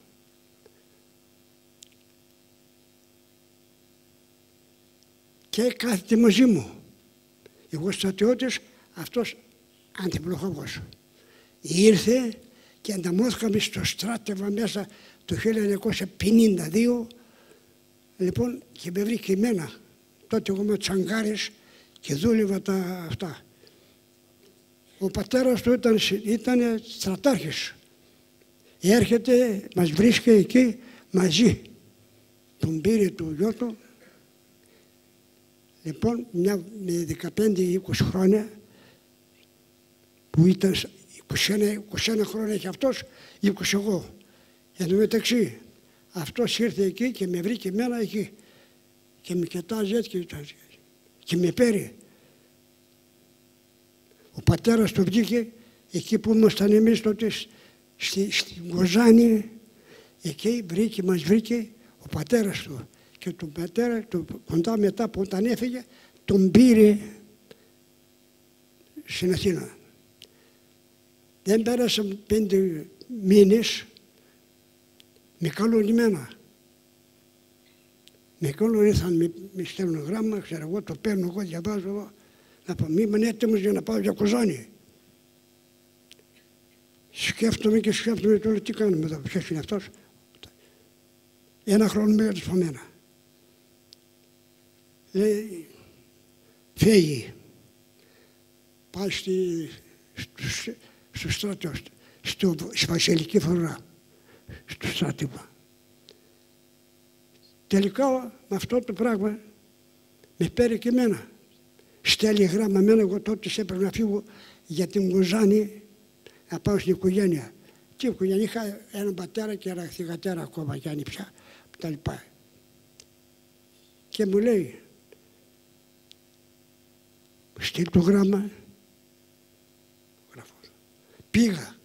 Και κάθεται μαζί μου. Εγώ στρατιώτης, αυτός αντιπλοχαγός. Ήρθε και ανταμώθηκαμε στο στράτευμα μέσα το 1952. Λοιπόν, και με βρήκε εμένα. Τότε εγώ με τσαγκάρες και δούλευα τα αυτά. Ο πατέρας του ήταν στρατάρχης. Έρχεται, μας βρίσκει εκεί μαζί. Τον πήρε το γιο του. Λοιπόν, με 15-20 χρόνια, που ήταν 21 χρόνια και αυτός, 20 εγώ. Εν τω μεταξύ, αυτός ήρθε εκεί και με βρήκε εμένα εκεί. Και με κοιτάζει έτσι και με πήρε. Ο πατέρας του βγήκε εκεί που ήμασταν εμείς τότε στην Κοζάνη. Εκεί μας βρήκε ο πατέρας του. Και τον πατέρα του κοντά μετά που όταν έφυγε τον πήρε στην Αθήνα. Δεν πέρασαν 5 μήνες, με καλούν εμένα. Με καλούν, ήρθαν, με στέλνουν γράμμα, ξέρω εγώ, το παίρνω εγώ, διαβάζω. Να πω, μη είμαι έτοιμος για να πάω για Κοζάνη. Σκέφτομαι και σκέφτομαι τώρα τι κάνουμε εδώ, ποιος είναι αυτός. 1 χρόνο μεγαλύτερος από μένα. Λέει, φύγει. Πάει στο στρατό, στη βασιλική φρουρά, στο στρατήμα. Τελικά με αυτό το πράγμα με πήρε και εμένα. Στέλνει γράμμα εμένα, εγώ τότε έπρεπε να φύγω για την Κοζάνη να πάω στην οικογένεια. Τι οικογένεια, είχα έναν πατέρα και ένα θυγατέρα ακόμα και ανιψιά τα λοιπά. Και μου λέει, στείλ το γράμμα. Γράφω. Πήγα.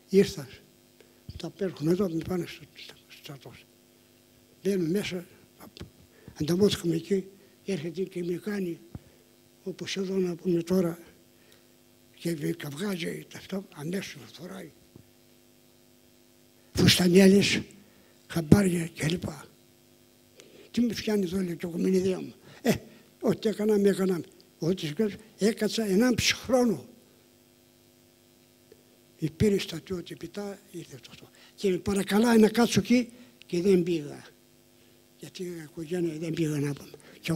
Ήρθα. Τα παίρνουν εδώ, με πάνε στο στρατό. Μπαίνουν μέσα, ανταμώθηκαμε εκεί, έρχεται και με κάνει, όπως εδώ να πούμε τώρα, και με καυγάζει αυτό, αμέσως με φοράει. Φουστανιέλες, χαμπάρια κλπ. Τι με φτιάνει εδώ, λέει, και εγώ με ιδέα μου. Ό,τι έκαναμε, έκαναμε. Ό,τι έκατσα 1,5 χρόνο. Πήρε στρατιώτη επιτά, ήρθε αυτό. Και με παρακαλάει να κάτσω εκεί και δεν πήγα. Γιατί η οικογένεια δεν πήγα να πούμε. Και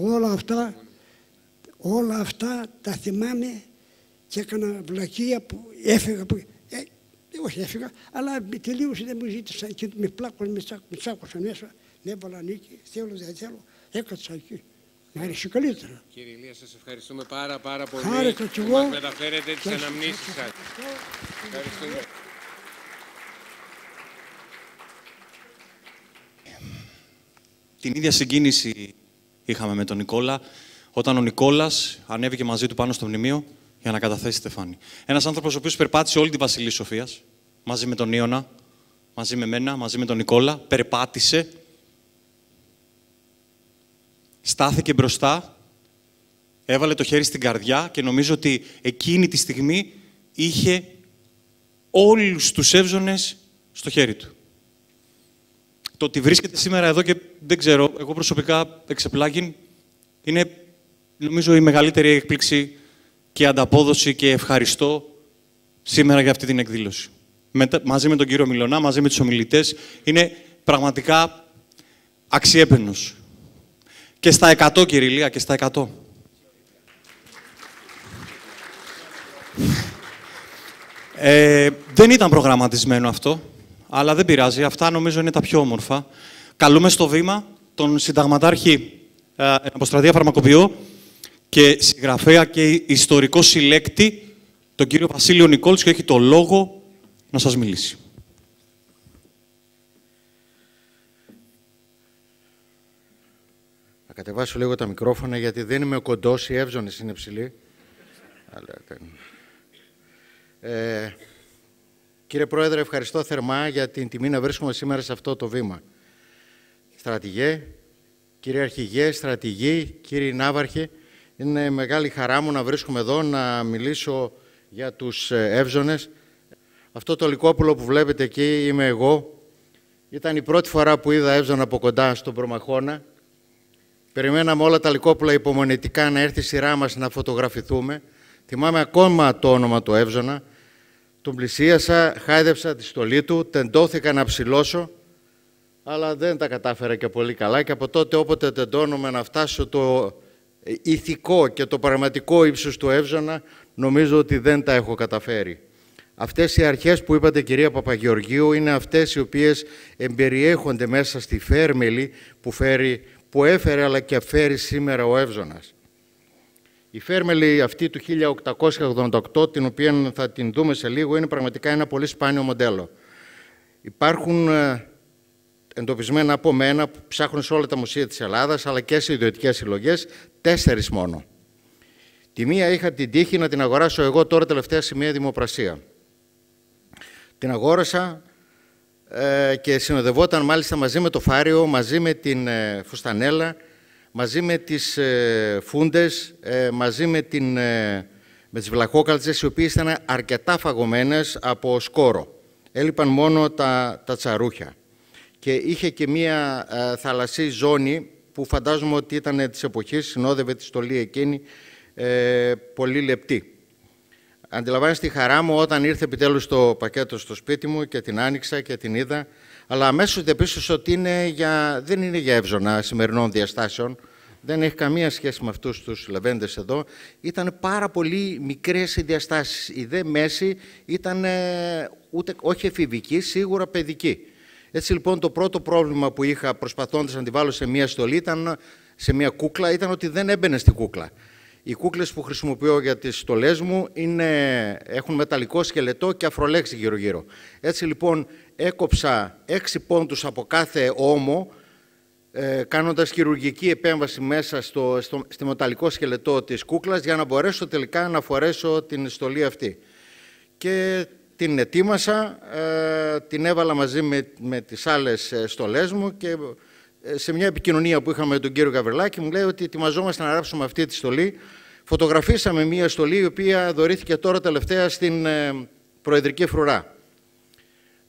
όλα αυτά τα θυμάμαι και έκανα βλακεία που έφυγα. Όχι έφυγα, αλλά τελείωσε, δεν μου ζήτησα και με πλάκωσαν, με τσάκωσαν μέσα. Με έβαλα νίκη, θέλω δεν θέλω, έκατσα εκεί. Μ' άρεσε καλύτερα. Κύριε Ηλία, σας ευχαριστούμε πάρα πολύ. Χάρηκα κι εγώ. Μας μεταφέρετε τις αναμνήσεις σας. Ευχαριστούμε. Την ίδια συγκίνηση είχαμε με τον Νικόλα, όταν ο Νικόλας ανέβηκε μαζί του πάνω στο μνημείο για να καταθέσει στεφάνι. Ένας άνθρωπος ο οποίος περπάτησε όλη τη Βασιλή Σοφίας, μαζί με τον Ιωνα, μαζί με μένα, μαζί με τον Νικόλα, περπάτησε, στάθηκε μπροστά, έβαλε το χέρι στην καρδιά και νομίζω ότι εκείνη τη στιγμή είχε όλους τους Εύζωνες στο χέρι του. Το ότι βρίσκεται σήμερα εδώ και δεν ξέρω, εγώ προσωπικά εξεπλάγιν, είναι νομίζω η μεγαλύτερη έκπληξη και ανταπόδοση και ευχαριστώ σήμερα για αυτή την εκδήλωση. Μαζί με τον κύριο Μιλωνά, μαζί με τους ομιλητές, είναι πραγματικά αξιέπαινος. Και στα 100, κύριε Ηλία, και στα 100. Δεν ήταν προγραμματισμένο αυτό, αλλά δεν πειράζει. Αυτά νομίζω είναι τα πιο όμορφα. Καλούμε στο βήμα τον συνταγματάρχη Αποστρατεία Φαρμακοποιό και συγγραφέα και ιστορικό συλλέκτη, τον κύριο Βασίλειο Νικόλης, και έχει το λόγο να σας μιλήσει. Θα κατεβάσω λίγο τα μικρόφωνα, γιατί δεν είμαι κοντός, οι Εύζωνες είναι ψηλοί. Κύριε Πρόεδρε, ευχαριστώ θερμά για την τιμή να βρίσκομαι σήμερα σε αυτό το βήμα. Στρατηγέ, κύριε Αρχηγέ, στρατηγοί, κύριοι Ναύαρχοι, είναι μεγάλη χαρά μου να βρίσκομαι εδώ να μιλήσω για τους Εύζωνες. Αυτό το λυκόπουλο που βλέπετε εκεί είμαι εγώ. Ήταν η πρώτη φορά που είδα Εύζωνα από κοντά στον Προμαχώνα. Περιμέναμε όλα τα λυκόπουλα υπομονετικά να έρθει η σειρά μας να φωτογραφηθούμε. Θυμάμαι ακόμα το όνομα του Εύζωνα. Τον πλησίασα, χάιδεψα τη στολή του, τεντώθηκα να ψηλώσω, αλλά δεν τα κατάφερα και πολύ καλά. Και από τότε, όποτε τεντώνομαι να φτάσω το ηθικό και το πραγματικό ύψος του Εύζωνα, νομίζω ότι δεν τα έχω καταφέρει. Αυτές οι αρχές που είπατε, κυρία Παπαγεωργίου, είναι αυτές οι οποίες εμπεριέχονται μέσα στη φέρμελη που έφερε αλλά και φέρει σήμερα ο Εύζωνας. Η φέρμελη αυτή του 1888, την οποία θα την δούμε σε λίγο, είναι πραγματικά ένα πολύ σπάνιο μοντέλο. Υπάρχουν εντοπισμένα από μένα που ψάχνουν σε όλα τα μουσεία της Ελλάδας, αλλά και σε ιδιωτικές συλλογές, 4 μόνο. Τη μία είχα την τύχη να την αγοράσω εγώ τώρα τελευταία σε μια δημοπρασία. Την αγόρασα και συνοδευόταν μάλιστα μαζί με το φάριο, μαζί με την φουστανέλα, μαζί με τις φούντες, μαζί με τις βλαχόκαλτσες, οι οποίες ήταν αρκετά φαγωμένες από σκόρο. Έλειπαν μόνο τα τσαρούχια. Και είχε και μία θαλασσή ζώνη που φαντάζομαι ότι ήταν της εποχής, συνόδευε τη στολή εκείνη, πολύ λεπτή. Αντιλαμβάνεστε τη χαρά μου όταν ήρθε επιτέλους το πακέτο στο σπίτι μου και την άνοιξα και την είδα, αλλά αμέσως διαπίστωσα ότι δεν είναι για Εύζωνα σημερινών διαστάσεων, δεν έχει καμία σχέση με αυτούς τους λεβέντες εδώ. Ήταν πάρα πολύ μικρές οι διαστάσεις. Η δε μέση ήταν όχι εφηβική, σίγουρα παιδική. Έτσι λοιπόν το πρώτο πρόβλημα που είχα προσπαθώντας να τη βάλω σε μία στολή, σε μία κούκλα, ήταν ότι δεν έμπαινε στην κούκλα. Οι κούκλες που χρησιμοποιώ για τις στολές μου έχουν μεταλλικό σκελετό και αφρολέξη γύρω-γύρω. Έτσι λοιπόν έκοψα 6 πόντους από κάθε ώμο, κάνοντας χειρουργική επέμβαση μέσα στο μεταλλικό σκελετό της κούκλας για να μπορέσω τελικά να φορέσω την στολή αυτή. Και την ετοίμασα, την έβαλα μαζί με τις άλλες στολές μου και σε μια επικοινωνία που είχαμε με τον κύριο Γαβριλάκη μου λέει ότι ετοιμαζόμαστε να γράψουμε αυτή τη στολή. Φωτογραφίσαμε μια στολή η οποία δωρήθηκε τώρα τελευταία στην Προεδρική Φρουρά.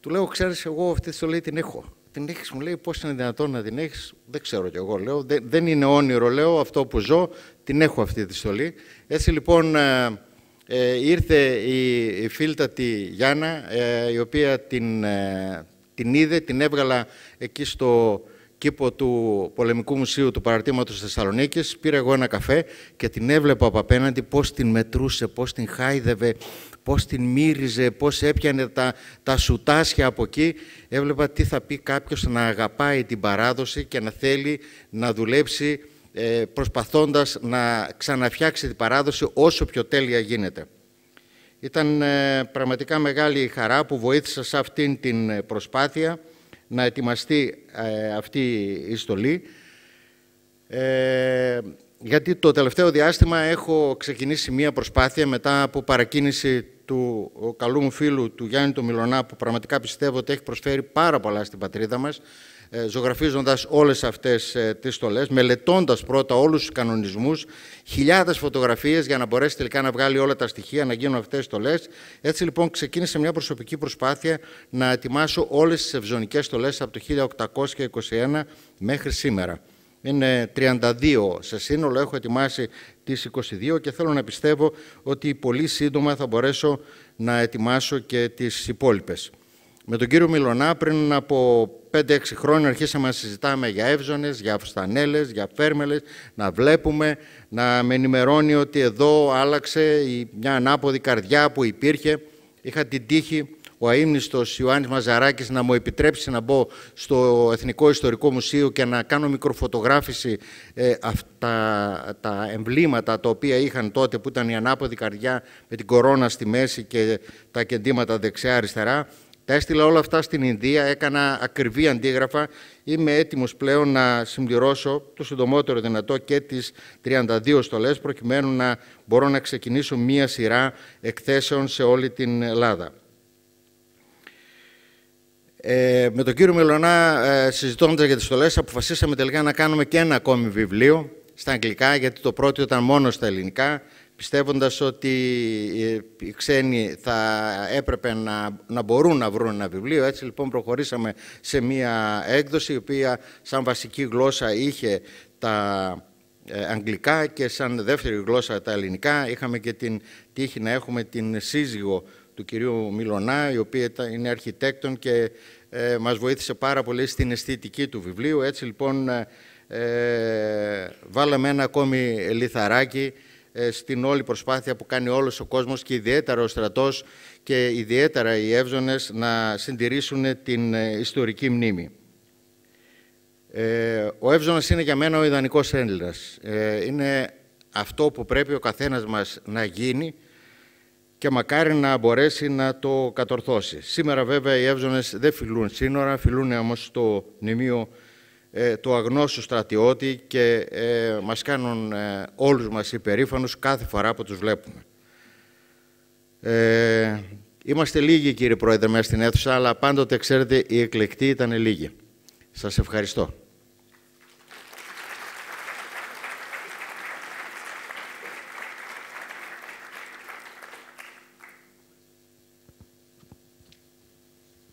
Του λέω, ξέρεις, εγώ αυτή τη στολή την έχω. Την έχεις, μου λέει, πώς είναι δυνατόν να την έχεις? Δεν ξέρω κι εγώ, λέω. Δεν είναι όνειρο, λέω, αυτό που ζω, την έχω αυτή τη στολή. Έτσι λοιπόν ήρθε η φίλτατη Γιάννα, η οποία την είδε, την έβγαλα εκεί στο κήπο του Πολεμικού Μουσείου του Παραρτήματος Θεσσαλονίκης. Πήρα εγώ ένα καφέ και την έβλεπα από απέναντι πώς την μετρούσε, πώς την χάιδευε, πώς την μύριζε, πώς έπιανε τα σουτάσια από εκεί. Έβλεπα τι θα πει κάποιος να αγαπάει την παράδοση και να θέλει να δουλέψει προσπαθώντας να ξαναφτιάξει την παράδοση όσο πιο τέλεια γίνεται. Ήταν πραγματικά μεγάλη η χαρά που βοήθησα σε αυτήν την προσπάθεια να ετοιμαστεί αυτή η στολή, γιατί το τελευταίο διάστημα έχω ξεκινήσει μία προσπάθεια μετά από παρακίνηση του καλού μου φίλου του Γιάννη του Μιλωνά, που πραγματικά πιστεύω ότι έχει προσφέρει πάρα πολλά στην πατρίδα μας, ζωγραφίζοντας όλες αυτές τις στολές, μελετώντας πρώτα όλους τους κανονισμούς, χιλιάδες φωτογραφίες για να μπορέσει τελικά να βγάλει όλα τα στοιχεία, να γίνουν αυτές τις στολές. Έτσι λοιπόν ξεκίνησε μια προσωπική προσπάθεια να ετοιμάσω όλες τις ευζωνικές στολές από το 1821 μέχρι σήμερα. Είναι 32 σε σύνολο, έχω ετοιμάσει τις 22 και θέλω να πιστεύω ότι πολύ σύντομα θα μπορέσω να ετοιμάσω και τις υπόλοιπες. Με τον κύριο Μιλωνά πριν από 5-6 χρόνια αρχίσαμε να συζητάμε για εύζωνες, για φουστανέλες, για φέρμελες, να βλέπουμε, να με ενημερώνει ότι εδώ άλλαξε μια ανάποδη καρδιά που υπήρχε. Είχα την τύχη ο αείμνηστος Ιωάννης Μαζαράκης να μου επιτρέψει να μπω στο Εθνικό Ιστορικό Μουσείο και να κάνω μικροφωτογράφηση αυτά τα εμβλήματα τα οποία είχαν τότε, που ήταν η ανάποδη καρδιά με την κορώνα στη μέση και τα κεντήματα δεξιά-αριστερά. Τα έστειλα όλα αυτά στην Ινδία, έκανα ακριβή αντίγραφα. Είμαι έτοιμος πλέον να συμπληρώσω το συντομότερο δυνατό και τις 32 στολές, προκειμένου να μπορώ να ξεκινήσω μία σειρά εκθέσεων σε όλη την Ελλάδα. Με τον κύριο Μιλωνά, συζητώντας για τις στολές, αποφασίσαμε τελικά να κάνουμε και ένα ακόμη βιβλίο στα αγγλικά, γιατί το πρώτο ήταν μόνο στα ελληνικά, πιστεύοντας ότι οι ξένοι θα έπρεπε να μπορούν να βρουν ένα βιβλίο. Έτσι λοιπόν προχωρήσαμε σε μία έκδοση, η οποία σαν βασική γλώσσα είχε τα αγγλικά και σαν δεύτερη γλώσσα τα ελληνικά. Είχαμε και την τύχη να έχουμε την σύζυγο του κυρίου Μιλωνά, η οποία είναι αρχιτέκτον και μας βοήθησε πάρα πολύ στην αισθητική του βιβλίου. Έτσι λοιπόν βάλαμε ένα ακόμη λιθαράκι στην όλη προσπάθεια που κάνει όλος ο κόσμος και ιδιαίτερα ο στρατός και ιδιαίτερα οι εύζωνες να συντηρήσουν την ιστορική μνήμη. Ο εύζωνας είναι για μένα ο ιδανικός Έλληνας. Είναι αυτό που πρέπει ο καθένας μας να γίνει και μακάρι να μπορέσει να το κατορθώσει. Σήμερα βέβαια οι εύζωνες δεν φιλούν σύνορα, φιλούν όμως το μνημείο του αγνώστου στρατιώτη και μας κάνουν όλους μας υπερήφανους κάθε φορά που τους βλέπουμε. Είμαστε λίγοι, κύριε Πρόεδρε, μέσα στην αίθουσα, αλλά πάντοτε, ξέρετε, οι εκλεκτοί ήταν λίγοι. Σας ευχαριστώ.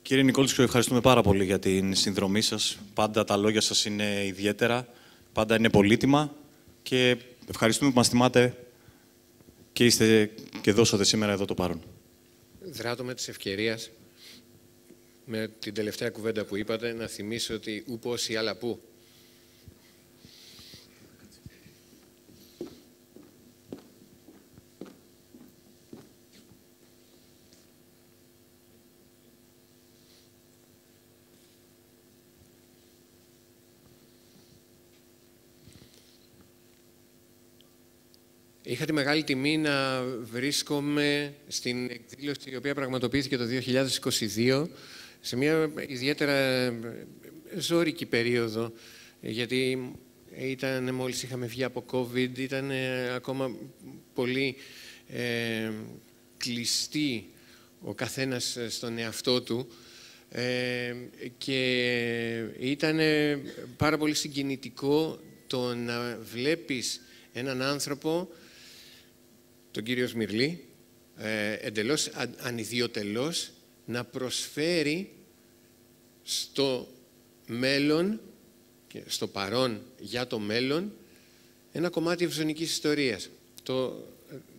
Κύριε Νικόλτσικο, ευχαριστούμε πάρα πολύ για την συνδρομή σας. Πάντα τα λόγια σας είναι ιδιαίτερα, πάντα είναι πολύτιμα και ευχαριστούμε που μας τιμάτε και και είστε και δώσατε σήμερα εδώ το παρόν. Δράτω με της ευκαιρίας, με την τελευταία κουβέντα που είπατε, να θυμίσω ότι ου πόσοι άλλα πού. Είχα τη μεγάλη τιμή να βρίσκομαι στην εκδήλωση η οποία πραγματοποιήθηκε το 2022 σε μια ιδιαίτερα ζώρικη περίοδο, γιατί μόλις είχαμε βγει από COVID, ήταν ακόμα πολύ κλειστή ο καθένας στον εαυτό του και ήταν πάρα πολύ συγκινητικό το να βλέπεις έναν άνθρωπο, τον κύριο Σμυρλή, εντελώς ανιδιοτελώς, να προσφέρει στο μέλλον και στο παρόν για το μέλλον ένα κομμάτι ευζωνικής ιστορίας.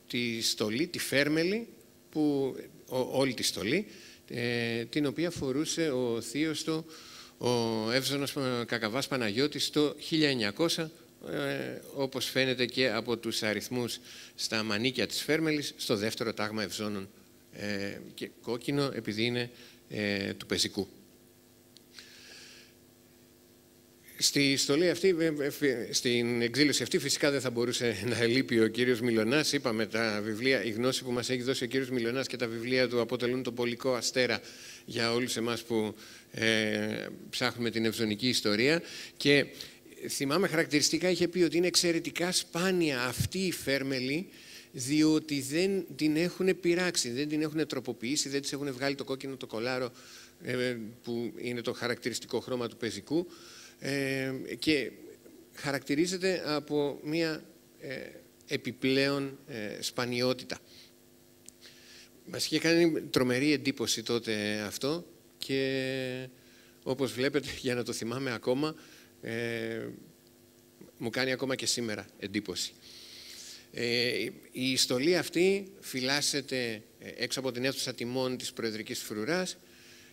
Τη στολή, τη φέρμελη, όλη τη στολή, την οποία φορούσε ο θείος του, ο Εύζωνος Κακαβάς Παναγιώτης, το 1900, όπως φαίνεται και από τους αριθμούς στα μανίκια της φέρμελης, στο δεύτερο τάγμα Ευζώνων, και κόκκινο επειδή είναι του πεζικού. Στη στολή αυτή, στην εκδήλωση αυτή, φυσικά δεν θα μπορούσε να λείπει ο κύριος Μιλωνάς. Είπαμε, τα βιβλία, η γνώση που μας έχει δώσει ο κύριος Μιλωνάς και τα βιβλία του αποτελούν τον πολικό αστέρα για όλους εμάς που ψάχνουμε την ευζωνική ιστορία. Και θυμάμαι χαρακτηριστικά είχε πει ότι είναι εξαιρετικά σπάνια αυτή η φέρμελη, διότι δεν την έχουν πειράξει, δεν την έχουν τροποποιήσει, δεν της έχουν βγάλει το κόκκινο το κολάρο που είναι το χαρακτηριστικό χρώμα του πεζικού, και χαρακτηρίζεται από μία επιπλέον σπανιότητα. Μας είχε κάνει τρομερή εντύπωση τότε αυτό και όπως βλέπετε, για να το θυμάμαι ακόμα, μου κάνει ακόμα και σήμερα εντύπωση. Η στολή αυτή φυλάσσεται έξω από την αίθουσα τιμών της Προεδρικής Φρουράς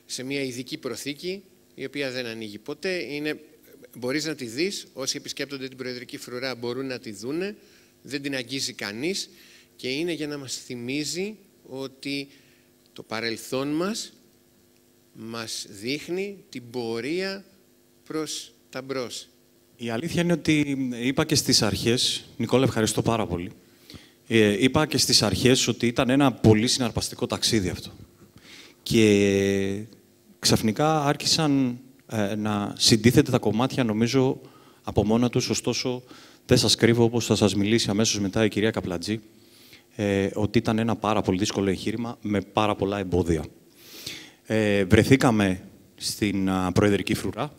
σε μια ειδική προθήκη, η οποία δεν ανοίγει ποτέ. Μπορείς να τη δεις, όσοι επισκέπτονται την Προεδρική Φρουρά μπορούν να τη δούνε, δεν την αγγίζει κανείς και είναι για να μας θυμίζει ότι το παρελθόν μας δείχνει την πορεία προς τα μπρος. Η αλήθεια είναι ότι είπα και στις αρχές, Νικόλα, ευχαριστώ πάρα πολύ, είπα και στις αρχές ότι ήταν ένα πολύ συναρπαστικό ταξίδι αυτό. Και ξαφνικά άρχισαν να συντίθεται τα κομμάτια, νομίζω, από μόνα τους. Ωστόσο, δεν σας κρύβω, όπως θα σας μιλήσει αμέσως μετά η κυρία Καπλατζή, ότι ήταν ένα πάρα πολύ δύσκολο εγχείρημα με πάρα πολλά εμπόδια. Βρεθήκαμε στην Προεδρική Φρουρά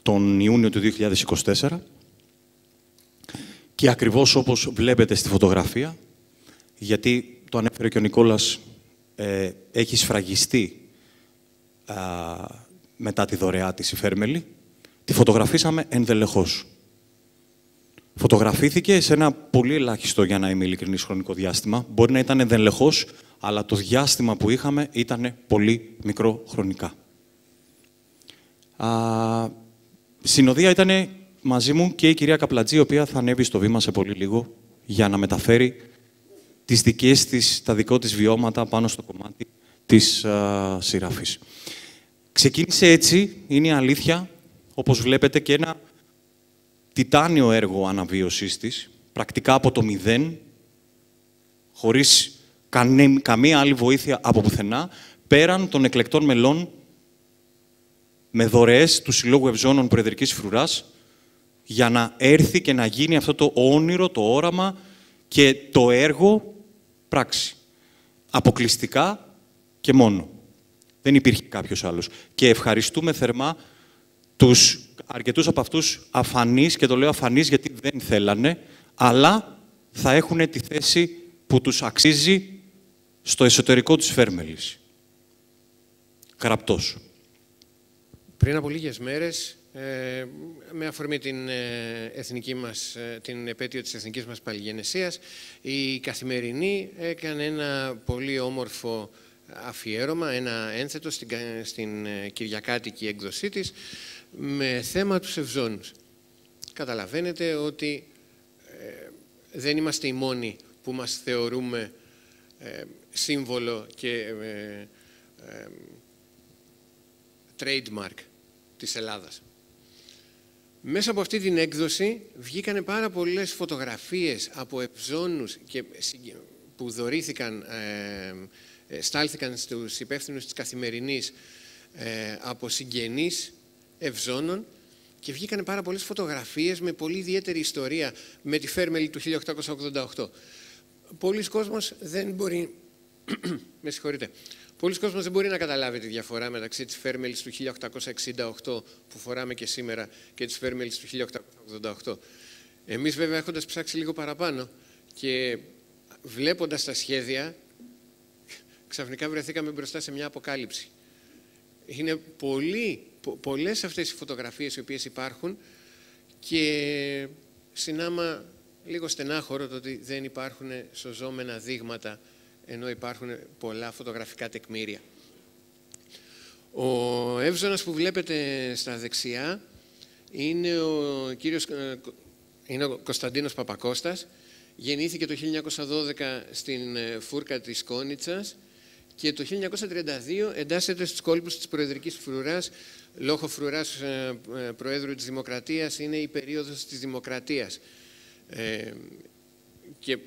τον Ιούνιο του 2024 και ακριβώς όπως βλέπετε στη φωτογραφία, γιατί το ανέφερε και ο Νικόλας, έχει σφραγιστεί μετά τη δωρεά της η φέρμελη, τη φωτογραφίσαμε ενδελεχώς. Φωτογραφήθηκε σε ένα πολύ ελάχιστο, για να είμαι ειλικρινής, χρονικό διάστημα. Μπορεί να ήταν ενδελεχώς, αλλά το διάστημα που είχαμε ήταν πολύ μικρό χρονικά. Συνοδεία ήταν μαζί μου και η κυρία Καπλατζή, η οποία θα ανέβει στο βήμα σε πολύ λίγο για να μεταφέρει τα δικό της βιώματα πάνω στο κομμάτι της σειραφής. Ξεκίνησε έτσι, είναι η αλήθεια, όπως βλέπετε, και ένα τιτάνιο έργο αναβίωσής της, πρακτικά από το μηδέν, χωρίς καμία άλλη βοήθεια από πουθενά, πέραν των εκλεκτών μελών, με δωρεές του Συλλόγου Ευζώνων Προεδρικής Φρουράς, για να έρθει και να γίνει αυτό το όνειρο, το όραμα και το έργο πράξη. Αποκλειστικά και μόνο. Δεν υπήρχε κάποιος άλλος. Και ευχαριστούμε θερμά τους αρκετούς από αυτούς αφανείς, και το λέω αφανείς γιατί δεν θέλανε, αλλά θα έχουν τη θέση που τους αξίζει στο εσωτερικό της φέρμελης. Γραπτός. Πριν από λίγες μέρες με αφορμή την επέτειο της εθνικής μας παλιγενεσίας, η Καθημερινή έκανε ένα πολύ όμορφο αφιέρωμα, ένα ένθετο στην κυριακάτικη έκδοσή της, με θέμα τους ευζώνους. Καταλαβαίνετε ότι δεν είμαστε οι μόνοι που μας θεωρούμε σύμβολο και trademark της Ελλάδας. Μέσα από αυτή την έκδοση βγήκανε πάρα πολλές φωτογραφίες από ευζώνους που δωρήθηκαν, στάλθηκαν στους υπεύθυνους της Καθημερινής από συγγενείς ευζώνων, και βγήκανε πάρα πολλές φωτογραφίες με πολύ ιδιαίτερη ιστορία με τη Φέρμελη του 1888. Πολλοί κόσμος δεν μπορεί με συγχωρείτε. Πολλοί κόσμος δεν μπορεί να καταλάβει τη διαφορά μεταξύ της Φέρμελης του 1868 που φοράμε και σήμερα και της Φέρμελης του 1888. Εμείς βέβαια, έχοντας ψάξει λίγο παραπάνω και βλέποντας τα σχέδια, ξαφνικά βρεθήκαμε μπροστά σε μια αποκάλυψη. Είναι πολλές αυτές οι φωτογραφίες οι οποίες υπάρχουν, και συνάμα λίγο στενάχωρο το ότι δεν υπάρχουν σωζόμενα δείγματα, ενώ υπάρχουν πολλά φωτογραφικά τεκμήρια. Ο εύζωνας που βλέπετε στα δεξιά είναι ο Κωνσταντίνος Παπακώστας. Γεννήθηκε το 1912 στην Φούρκα της Κόνιτσας και το 1932 εντάσσεται στους κόλπους της Προεδρικής Φρουράς. Λόγω Φρουράς Προέδρου της Δημοκρατίας είναι η περίοδος της Δημοκρατίας. Και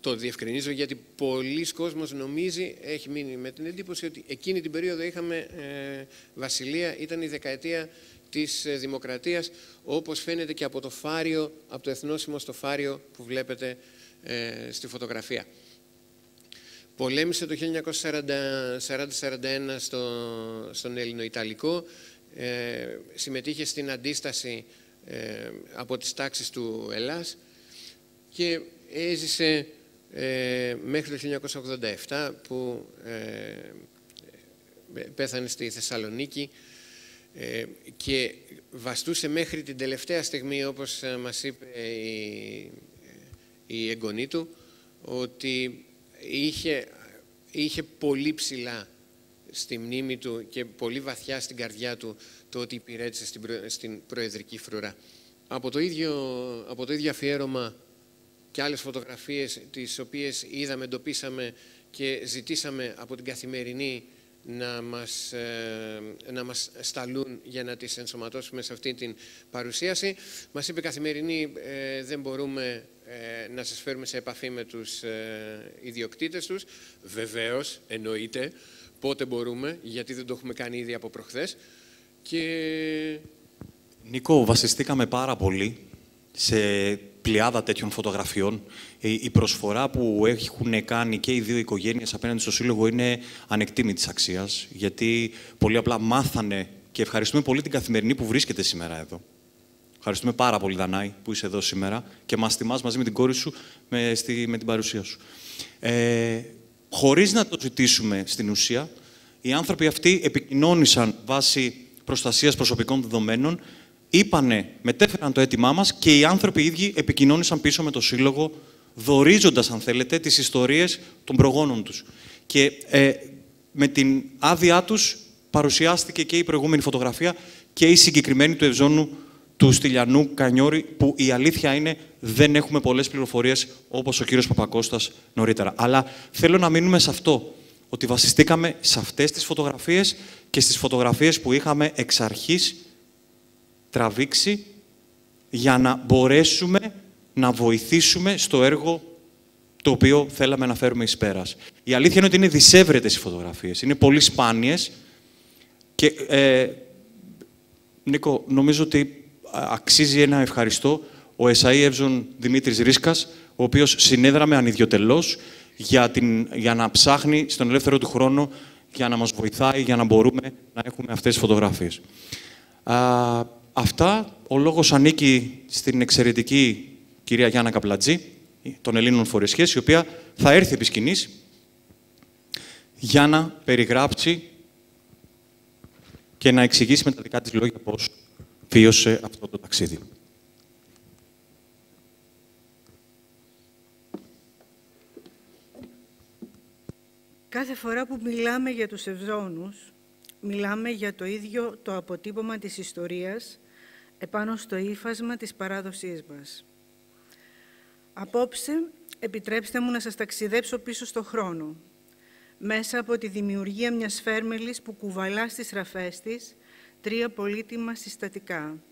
το διευκρινίζω γιατί πολλοί κόσμος νομίζει, έχει μείνει με την εντύπωση ότι εκείνη την περίοδο είχαμε βασιλεία, ήταν η δεκαετία της Δημοκρατίας, όπως φαίνεται και από το φάριο, από το εθνόσημο στο φάριο που βλέπετε στη φωτογραφία. Πολέμησε το 1940-41 στον Ελληνοϊταλικό, συμμετείχε στην αντίσταση από τις τάξεις του Ελλάς και έζησε μέχρι το 1987 που πέθανε στη Θεσσαλονίκη και βαστούσε μέχρι την τελευταία στιγμή, όπως μας είπε η εγγονή του, ότι είχε πολύ ψηλά στη μνήμη του και πολύ βαθιά στην καρδιά του το ότι υπηρέτησε στην Προεδρική Φρουρά. Από το ίδιο αφιέρωμα και άλλες φωτογραφίες τις οποίες είδαμε, εντοπίσαμε και ζητήσαμε από την Καθημερινή να μας σταλούν για να τις ενσωματώσουμε σε αυτή την παρουσίαση. Μας είπε η Καθημερινή, δεν μπορούμε να σας φέρουμε σε επαφή με τους ιδιοκτήτες τους. Βεβαίως, εννοείται, πότε μπορούμε, γιατί δεν το έχουμε κάνει ήδη από προχθές. Νίκο, βασιστήκαμε πάρα πολύ σε πλειάδα τέτοιων φωτογραφιών. Η προσφορά που έχουν κάνει και οι δύο οικογένειες απέναντι στο Σύλλογο είναι ανεκτήμητης αξίας, γιατί πολύ απλά μάθανε, και ευχαριστούμε πολύ την Καθημερινή που βρίσκεται σήμερα εδώ. Ευχαριστούμε πάρα πολύ, Δανάη, που είσαι εδώ σήμερα και μας τιμάς μαζί με την κόρη σου με την παρουσία σου. Χωρίς να το ζητήσουμε στην ουσία, οι άνθρωποι αυτοί επικοινώνησαν βάσει προστασίας προσωπικών δεδομένων, μετέφεραν το αίτημά μας και οι άνθρωποι οι ίδιοι επικοινώνησαν πίσω με το Σύλλογο, δωρίζοντας, αν θέλετε, τις ιστορίες των προγόνων τους. Και με την άδειά τους παρουσιάστηκε και η προηγούμενη φωτογραφία και η συγκεκριμένη του ευζώνου του Στυλιανού Κανιώρη, που η αλήθεια είναι δεν έχουμε πολλές πληροφορίες όπως ο κύριος Παπακώστας νωρίτερα. Αλλά θέλω να μείνουμε σε αυτό, ότι βασιστήκαμε σε αυτές τις φωτογραφίες και στις φωτογραφίες που είχαμε εξ αρχής τραβήξει για να μπορέσουμε να βοηθήσουμε στο έργο το οποίο θέλαμε να φέρουμε εις πέρας. Η αλήθεια είναι ότι είναι δισεύρετες οι φωτογραφίες, είναι πολύ σπάνιες και Νίκο, νομίζω ότι αξίζει ένα ευχαριστώ ο Εσαΐ Εύζων Δημήτρης Ρίσκας, ο οποίος συνέδραμε ανιδιοτελώς για να ψάχνει στον ελεύθερο του χρόνο, για να μας βοηθάει, για να μπορούμε να έχουμε αυτές τις φωτογραφίες. Αυτά, ο λόγος ανήκει στην εξαιρετική κυρία Γιάννα Καπλατζή, των Ελλήνων Φορεσιές, η οποία θα έρθει επί σκηνής για να περιγράψει και να εξηγήσει με τα δικά της λόγια πώς βίωσε αυτό το ταξίδι. Κάθε φορά που μιλάμε για τους Ευζώνους, μιλάμε για το ίδιο το αποτύπωμα της ιστορίας επάνω στο ύφασμα της παράδοσής μας. Απόψε, επιτρέψτε μου να σας ταξιδέψω πίσω στο χρόνο, μέσα από τη δημιουργία μιας φέρμελης που κουβαλά στις ραφές της 3 πολύτιμα συστατικά: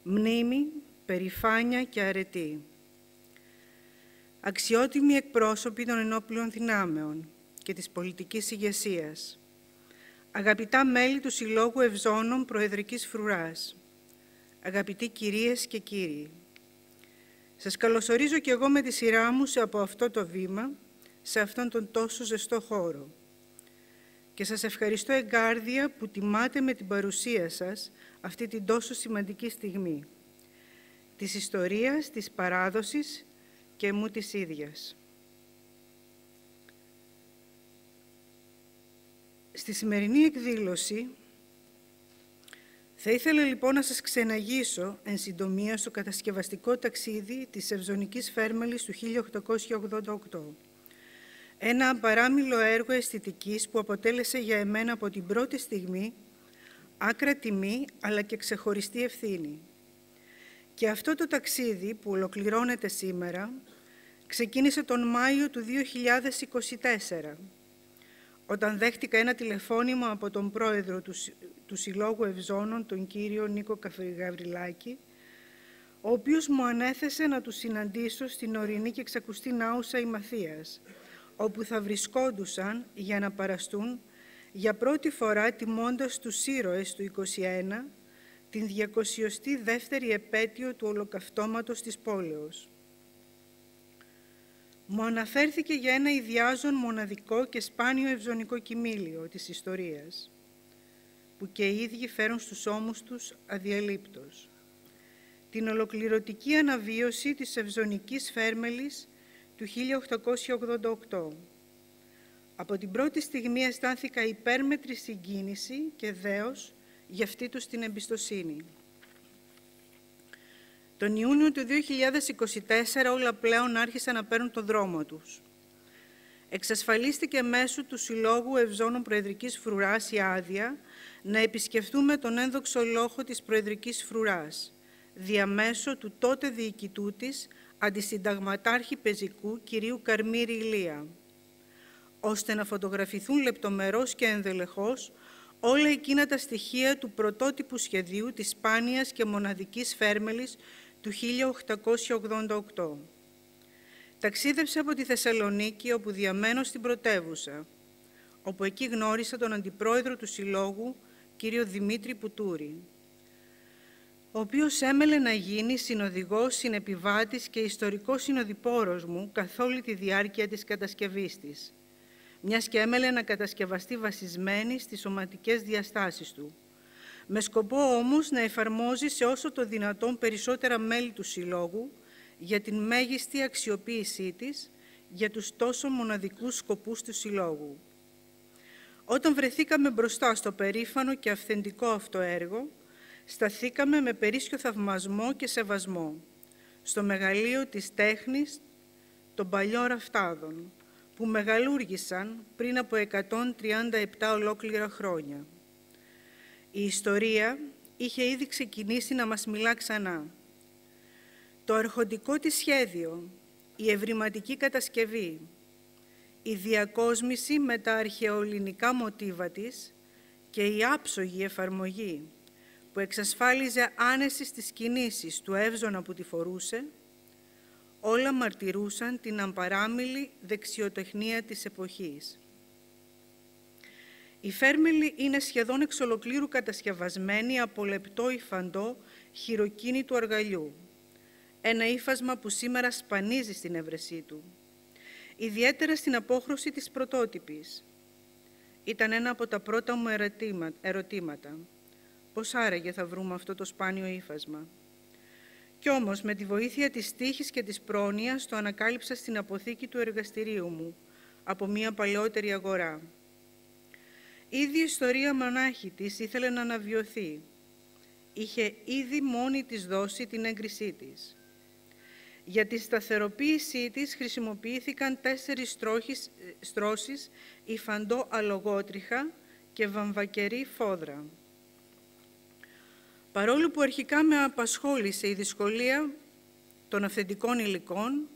μνήμη, περηφάνεια και αρετή. Αξιότιμοι εκπρόσωποι των ενόπλων δυνάμεων και της πολιτικής ηγεσίας, αγαπητά μέλη του Συλλόγου Ευζώνων Προεδρικής Φρουράς, αγαπητοί κυρίες και κύριοι, σας καλωσορίζω και εγώ με τη σειρά μου από αυτό το βήμα, σε αυτόν τον τόσο ζεστό χώρο. Και σας ευχαριστώ εγκάρδια που τιμάτε με την παρουσία σας αυτή την τόσο σημαντική στιγμή της ιστορίας, της παράδοσης και μου της ίδιας. Στη σημερινή εκδήλωση θα ήθελα λοιπόν να σας ξεναγήσω εν συντομία στο κατασκευαστικό ταξίδι της Ευζωνικής Φέρμελης του 1888. Ένα απαράμιλο έργο αισθητικής που αποτέλεσε για εμένα από την πρώτη στιγμή άκρα τιμή αλλά και ξεχωριστή ευθύνη. Και αυτό το ταξίδι που ολοκληρώνεται σήμερα ξεκίνησε τον Μάιο του 2024, όταν δέχτηκα ένα τηλεφώνημα από τον πρόεδρο του Συλλόγου Ευζώνων, τον κύριο Νίκο Γαβριλάκη, ο οποίος μου ανέθεσε να του συναντήσω στην ορεινή και ξακουστή Νάουσα Ημαθίας, όπου θα βρισκόντουσαν για να παραστούν για πρώτη φορά τιμώντας τους ήρωες του 21, την 202η επέτειο του ολοκαυτώματος της πόλεως. Μου αναφέρθηκε για ένα ιδιάζον μοναδικό και σπάνιο ευζωνικό κοιμήλιο της ιστορίας, που και οι ίδιοι φέρουν στους ώμους τους αδιαλείπτως. Την ολοκληρωτική αναβίωση της Ευζωνικής Φέρμελης του 1888. Από την πρώτη στιγμή αισθάνθηκα υπέρμετρη συγκίνηση και δέος για αυτή τους την εμπιστοσύνη. Τον Ιούνιο του 2024 όλα πλέον άρχισαν να παίρνουν τον δρόμο τους. Εξασφαλίστηκε μέσω του Συλλόγου Ευζώνων Προεδρικής Φρουράς η άδεια να επισκεφτούμε τον ένδοξο λόχο της Προεδρικής Φρουράς, διαμέσω του τότε διοικητού της, αντισυνταγματάρχη πεζικού κυρίου Καρμύρη Ηλία, ώστε να φωτογραφηθούν λεπτομερώς και ενδελεχώς όλα εκείνα τα στοιχεία του πρωτότυπου σχεδίου της σπάνιας και μοναδικής Φέρμελης του 1888. Ταξίδεψα από τη Θεσσαλονίκη, όπου διαμένω στην πρωτεύουσα, όπου εκεί γνώρισα τον αντιπρόεδρο του Συλλόγου, κύριο Δημήτρη Πουτούρη, ο οποίος έμελε να γίνει συνοδηγός, συνεπιβάτης και ιστορικός συνοδοιπόρος μου καθ' όλη τη διάρκεια της κατασκευής της, μιας και έμελε να κατασκευαστεί βασισμένη στις σωματικές διαστάσεις του, με σκοπό όμως να εφαρμόζει σε όσο το δυνατόν περισσότερα μέλη του Συλλόγου για την μέγιστη αξιοποίησή της για τους τόσο μοναδικούς σκοπούς του Συλλόγου. Όταν βρεθήκαμε μπροστά στο περήφανο και αυθεντικό αυτό έργο, σταθήκαμε με περίσσιο θαυμασμό και σεβασμό στο μεγαλείο της τέχνης των παλιών ραφτάδων, που μεγαλούργησαν πριν από 137 ολόκληρα χρόνια. Η ιστορία είχε ήδη ξεκινήσει να μας μιλά ξανά. Το αρχοντικό της σχέδιο, η ευρηματική κατασκευή, η διακόσμηση με τα αρχαιοελληνικά μοτίβα της και η άψογη εφαρμογή που εξασφάλιζε άνεση στις κινήσεις του Εύζωνα που τη φορούσε, όλα μαρτυρούσαν την απαράμιλη δεξιοτεχνία της εποχής. Η Φέρμελη είναι σχεδόν εξ ολοκλήρου κατασκευασμένη από λεπτό υφαντό χειροκίνητου αργαλιού, ένα ύφασμα που σήμερα σπανίζει στην έβρεσή του, ιδιαίτερα στην απόχρωση της πρωτότυπης. Ήταν ένα από τα πρώτα μου ερωτήματα. Πώς άραγε θα βρούμε αυτό το σπάνιο ύφασμα? Κι όμως, με τη βοήθεια της τύχης και της πρόνοιας, το ανακάλυψα στην αποθήκη του εργαστηρίου μου, από μία παλαιότερη αγορά. Ήδη η ιστορία μονάχη της ήθελε να αναβιωθεί. είχε ήδη μόνη της δώσει την έγκρισή της. Για τη σταθεροποίησή της χρησιμοποιήθηκαν 4 στρώσεις υφαντό αλογότριχα και βαμβακερή φόδρα. Παρόλο που αρχικά με απασχόλησε η δυσκολία των αυθεντικών υλικών,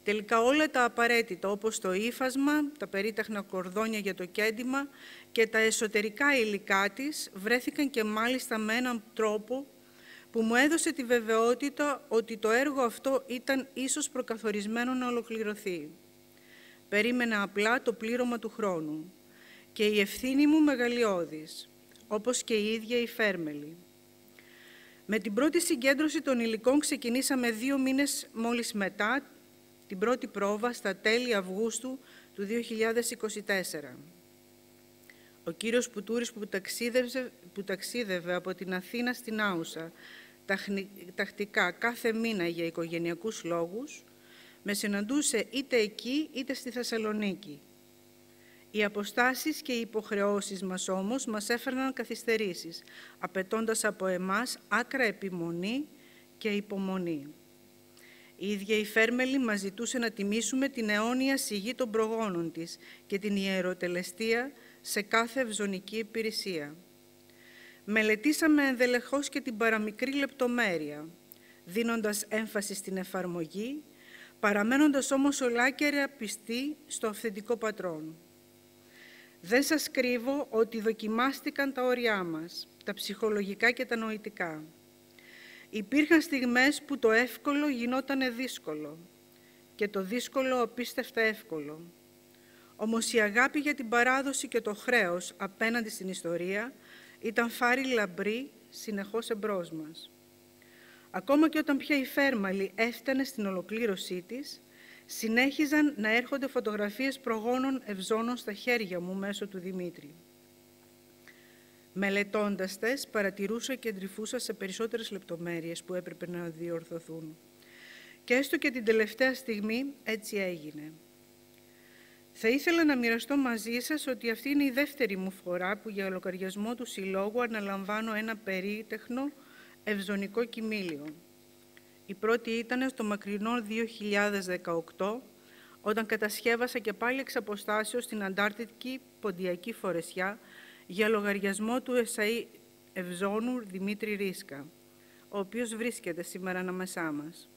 τελικά όλα τα απαραίτητα όπως το ύφασμα, τα περίτεχνα κορδόνια για το κέντημα και τα εσωτερικά υλικά της βρέθηκαν και μάλιστα με έναν τρόπο που μου έδωσε τη βεβαιότητα ότι το έργο αυτό ήταν ίσως προκαθορισμένο να ολοκληρωθεί. Περίμενα απλά το πλήρωμα του χρόνου και η ευθύνη μου μεγαλειώδης, όπως και η ίδια η Φέρμελη. Με την πρώτη συγκέντρωση των υλικών ξεκινήσαμε 2 μήνες μόλις μετά την πρώτη πρόβα στα τέλη Αυγούστου του 2024. Ο κύριος Πουτούρης που ταξίδευε από την Αθήνα στην Άουσα τακτικά κάθε μήνα για οικογενειακούς λόγους, με συναντούσε είτε εκεί είτε στη Θεσσαλονίκη. Οι αποστάσεις και οι υποχρεώσεις μας όμως μας έφερναν καθυστερήσεις, απαιτώντας από εμάς άκρα επιμονή και υπομονή. Η ίδια η Φέρμελη μας ζητούσε να τιμήσουμε την αιώνια σιγή των προγόνων της και την ιεροτελεστία σε κάθε ευζωνική υπηρεσία. Μελετήσαμε ενδελεχώς και την παραμικρή λεπτομέρεια, δίνοντας έμφαση στην εφαρμογή, παραμένοντας όμως ολάκερα πιστοί στο αυθεντικό πατρόν. Δεν σας κρύβω ότι δοκιμάστηκαν τα όρια μας, τα ψυχολογικά και τα νοητικά. Υπήρχαν στιγμές που το εύκολο γινότανε δύσκολο και το δύσκολο απίστευτα εύκολο. Όμως η αγάπη για την παράδοση και το χρέος απέναντι στην ιστορία ήταν φάρη λαμπρή συνεχώς εμπρός μας. Ακόμα και όταν πια η Φέρμαλη έφτανε στην ολοκλήρωσή της, συνέχιζαν να έρχονται φωτογραφίες προγόνων ευζώνων στα χέρια μου μέσω του Δημήτρη. Μελετώντας τες, παρατηρούσα και εντρυφούσα σε περισσότερες λεπτομέρειες που έπρεπε να διορθωθούν. Και έστω και την τελευταία στιγμή έτσι έγινε. Θα ήθελα να μοιραστώ μαζί σας ότι αυτή είναι η δεύτερη μου φορά που για λογαριασμό του Συλλόγου αναλαμβάνω ένα περίτεχνο ευζωνικό κοιμήλιο. Η πρώτη ήταν στο μακρινό 2018, όταν κατασκεύασα και πάλι εξ αποστάσεως στην αντάρτικη ποντιακή φορεσιά για λογαριασμό του ΕΣΑΗ Ευζώνου Δημήτρη Ρίσκα, ο οποίος βρίσκεται σήμερα ανάμεσά μας,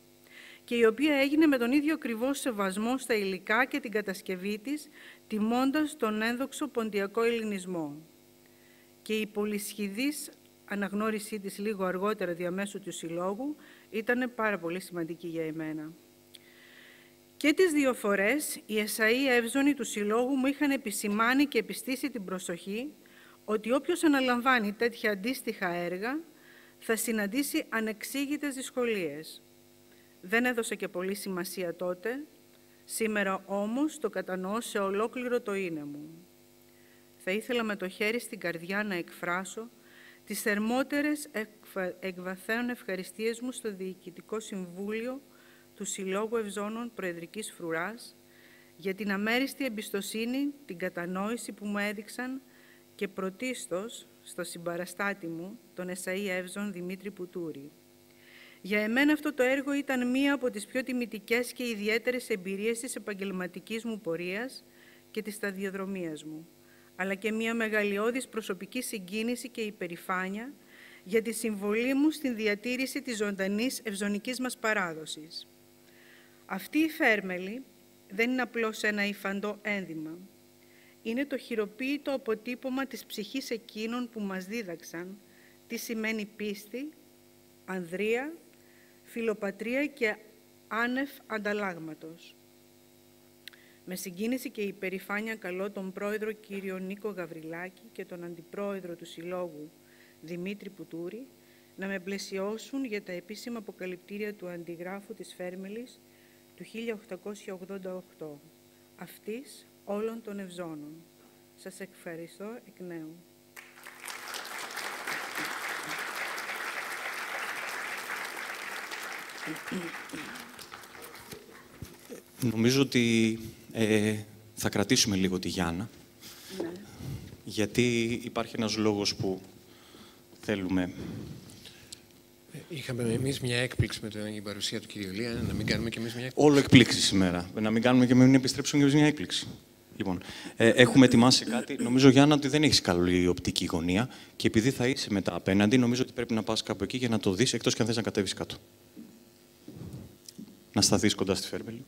και η οποία έγινε με τον ίδιο ακριβώς σεβασμό στα υλικά και την κατασκευή της, τιμώντας τον ένδοξο ποντιακό ελληνισμό. Και η πολυσχηδής αναγνώρισή της λίγο αργότερα διαμέσου του Συλλόγου ήταν πάρα πολύ σημαντική για εμένα. Και τις 2 φορές οι ΕΣΑΗ Εύζωνοι του Συλλόγου μου είχαν επισημάνει και επιστήσει την προσοχή ότι όποιος αναλαμβάνει τέτοια αντίστοιχα έργα θα συναντήσει ανεξήγητες δυσκολίες. Δεν έδωσε και πολύ σημασία τότε, σήμερα όμως το κατανοώ σε ολόκληρο το είναι μου. Θα ήθελα με το χέρι στην καρδιά να εκφράσω τις θερμότερες εκβαθέων ευχαριστίες μου στο Διοικητικό Συμβούλιο του Συλλόγου Ευζώνων Προεδρικής Φρουράς για την αμέριστη εμπιστοσύνη, την κατανόηση που μου έδειξαν και πρωτίστως στο συμπαραστάτη μου, τον ΕΣΑΗ Εύζων Δημήτρη Πουτούρη. Για εμένα αυτό το έργο ήταν μία από τις πιο τιμητικές και ιδιαίτερες εμπειρίες της επαγγελματικής μου πορείας και της σταδιοδρομίας μου, αλλά και μία μεγαλειώδης προσωπική συγκίνηση και υπερηφάνεια για τη συμβολή μου στην διατήρηση της ζωντανής ευζωνικής μας παράδοσης. Αυτή η Φέρμελη δεν είναι απλώς ένα υφαντό ένδυμα. Είναι το χειροποίητο αποτύπωμα της ψυχής εκείνων που μας δίδαξαν τι σημαίνει πίστη, ανδρεία, φιλοπατρία και άνευ ανταλλάγματος. Με συγκίνηση και υπερηφάνεια καλώ τον πρόεδρο κύριο Νίκο Γαβριλάκη και τον αντιπρόεδρο του Συλλόγου Δημήτρη Πουτούρη να με πλαισιώσουν για τα επίσημα αποκαλυπτήρια του αντιγράφου της Φέρμελης του 1888, αυτής όλων των Ευζώνων. Σας ευχαριστώ εκ νέου. Νομίζω ότι θα κρατήσουμε λίγο τη Γιάννα, Ναι. γιατί υπάρχει ένας λόγος που θέλουμε Είχαμε εμείς μια έκπληξη με την παρουσία του κ. Ηλία, να μην κάνουμε κι εμείς μια έκπληξη. Όλο εκπλήξει σήμερα. Να μην κάνουμε και μην επιστρέψουμε κι εμείς μια έκπληξη. Λοιπόν, έχουμε ετοιμάσει κάτι. Νομίζω, Γιάννα, ότι δεν έχεις καλή οπτική γωνία και επειδή θα είσαι μετά απέναντι, νομίζω ότι πρέπει να πας κάπου εκεί για να το δεις, εκτός και αν θες να κατέβεις κάτω. Να σταθείς κοντά στη Φέρμπελη.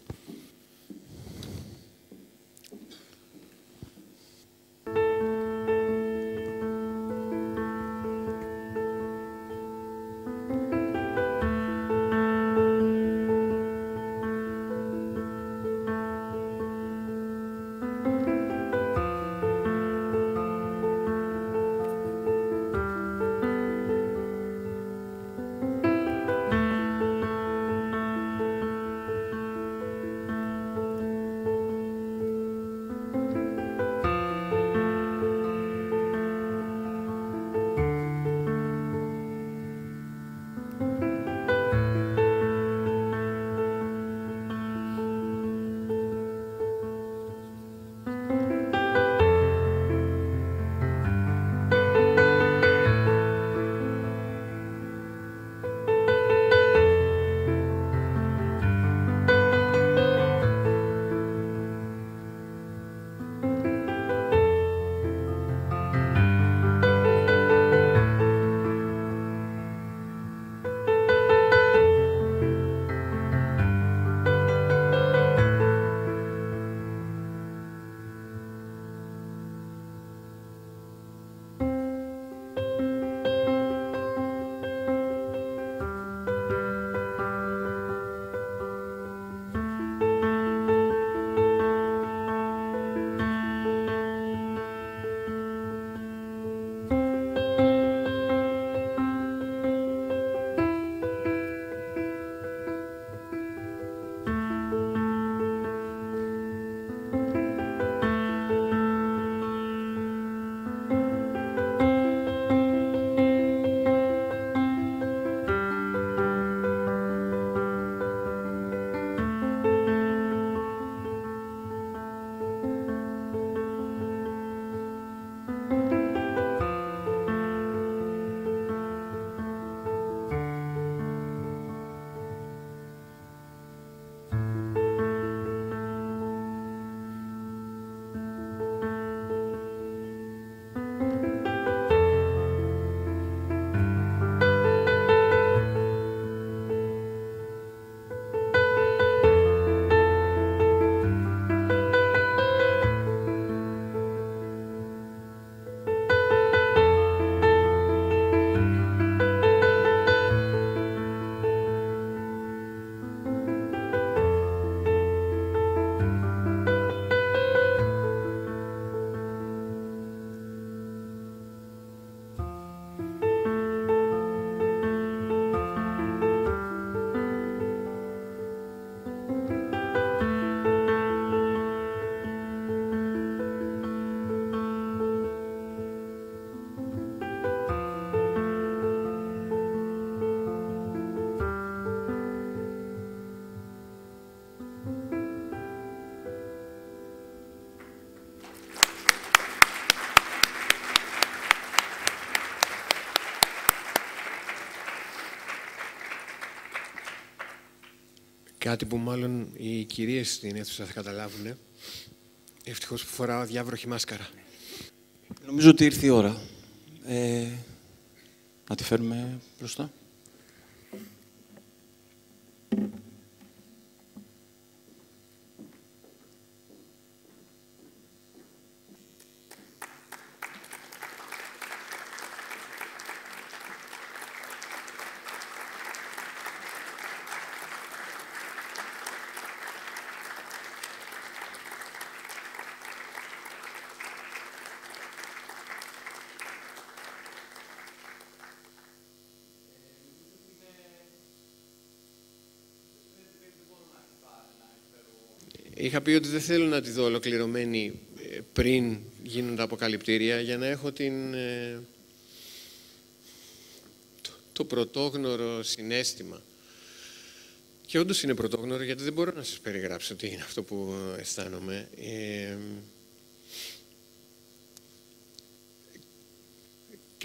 Κάτι που μάλλον οι κυρίες στην αίθουσα θα καταλάβουν. Ευτυχώς που φοράω αδιάβροχη μάσκαρα. Νομίζω ότι ήρθε η ώρα. Να τη φέρουμε μπροστά. Είχα πει ότι δεν θέλω να τη δω ολοκληρωμένη πριν γίνουν τα αποκαλυπτήρια, για να έχω το πρωτόγνωρο συναίσθημα. Και όντως είναι πρωτόγνωρο, γιατί δεν μπορώ να σας περιγράψω τι είναι αυτό που αισθάνομαι. Και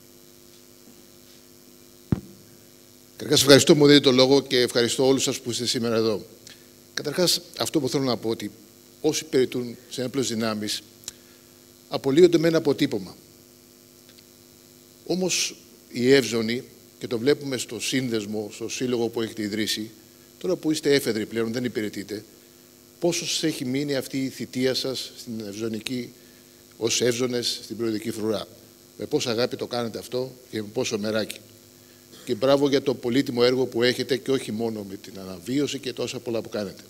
Καταρχάς, ευχαριστώ που μου δίνετε το λόγο και ευχαριστώ όλους σας που είστε σήμερα εδώ. Καταρχάς, αυτό που θέλω να πω ότι όσοι υπηρετούν σε ένοπλες δυνάμεις απολύονται με ένα αποτύπωμα. Όμως οι εύζωνοι, και το βλέπουμε στο σύνδεσμο, στο σύλλογο που έχετε ιδρύσει, τώρα που είστε έφεδροι πλέον, δεν υπηρετείτε, πόσο σας έχει μείνει αυτή η θητεία σας στην ευζωνική, ως εύζωνες στην Προεδρική Φρουρά. Με πόσα αγάπη το κάνετε αυτό και με πόσο μεράκι. Και μπράβο για το πολύτιμο έργο που έχετε και όχι μόνο με την αναβίωση και τόσα πολλά που κάνετε.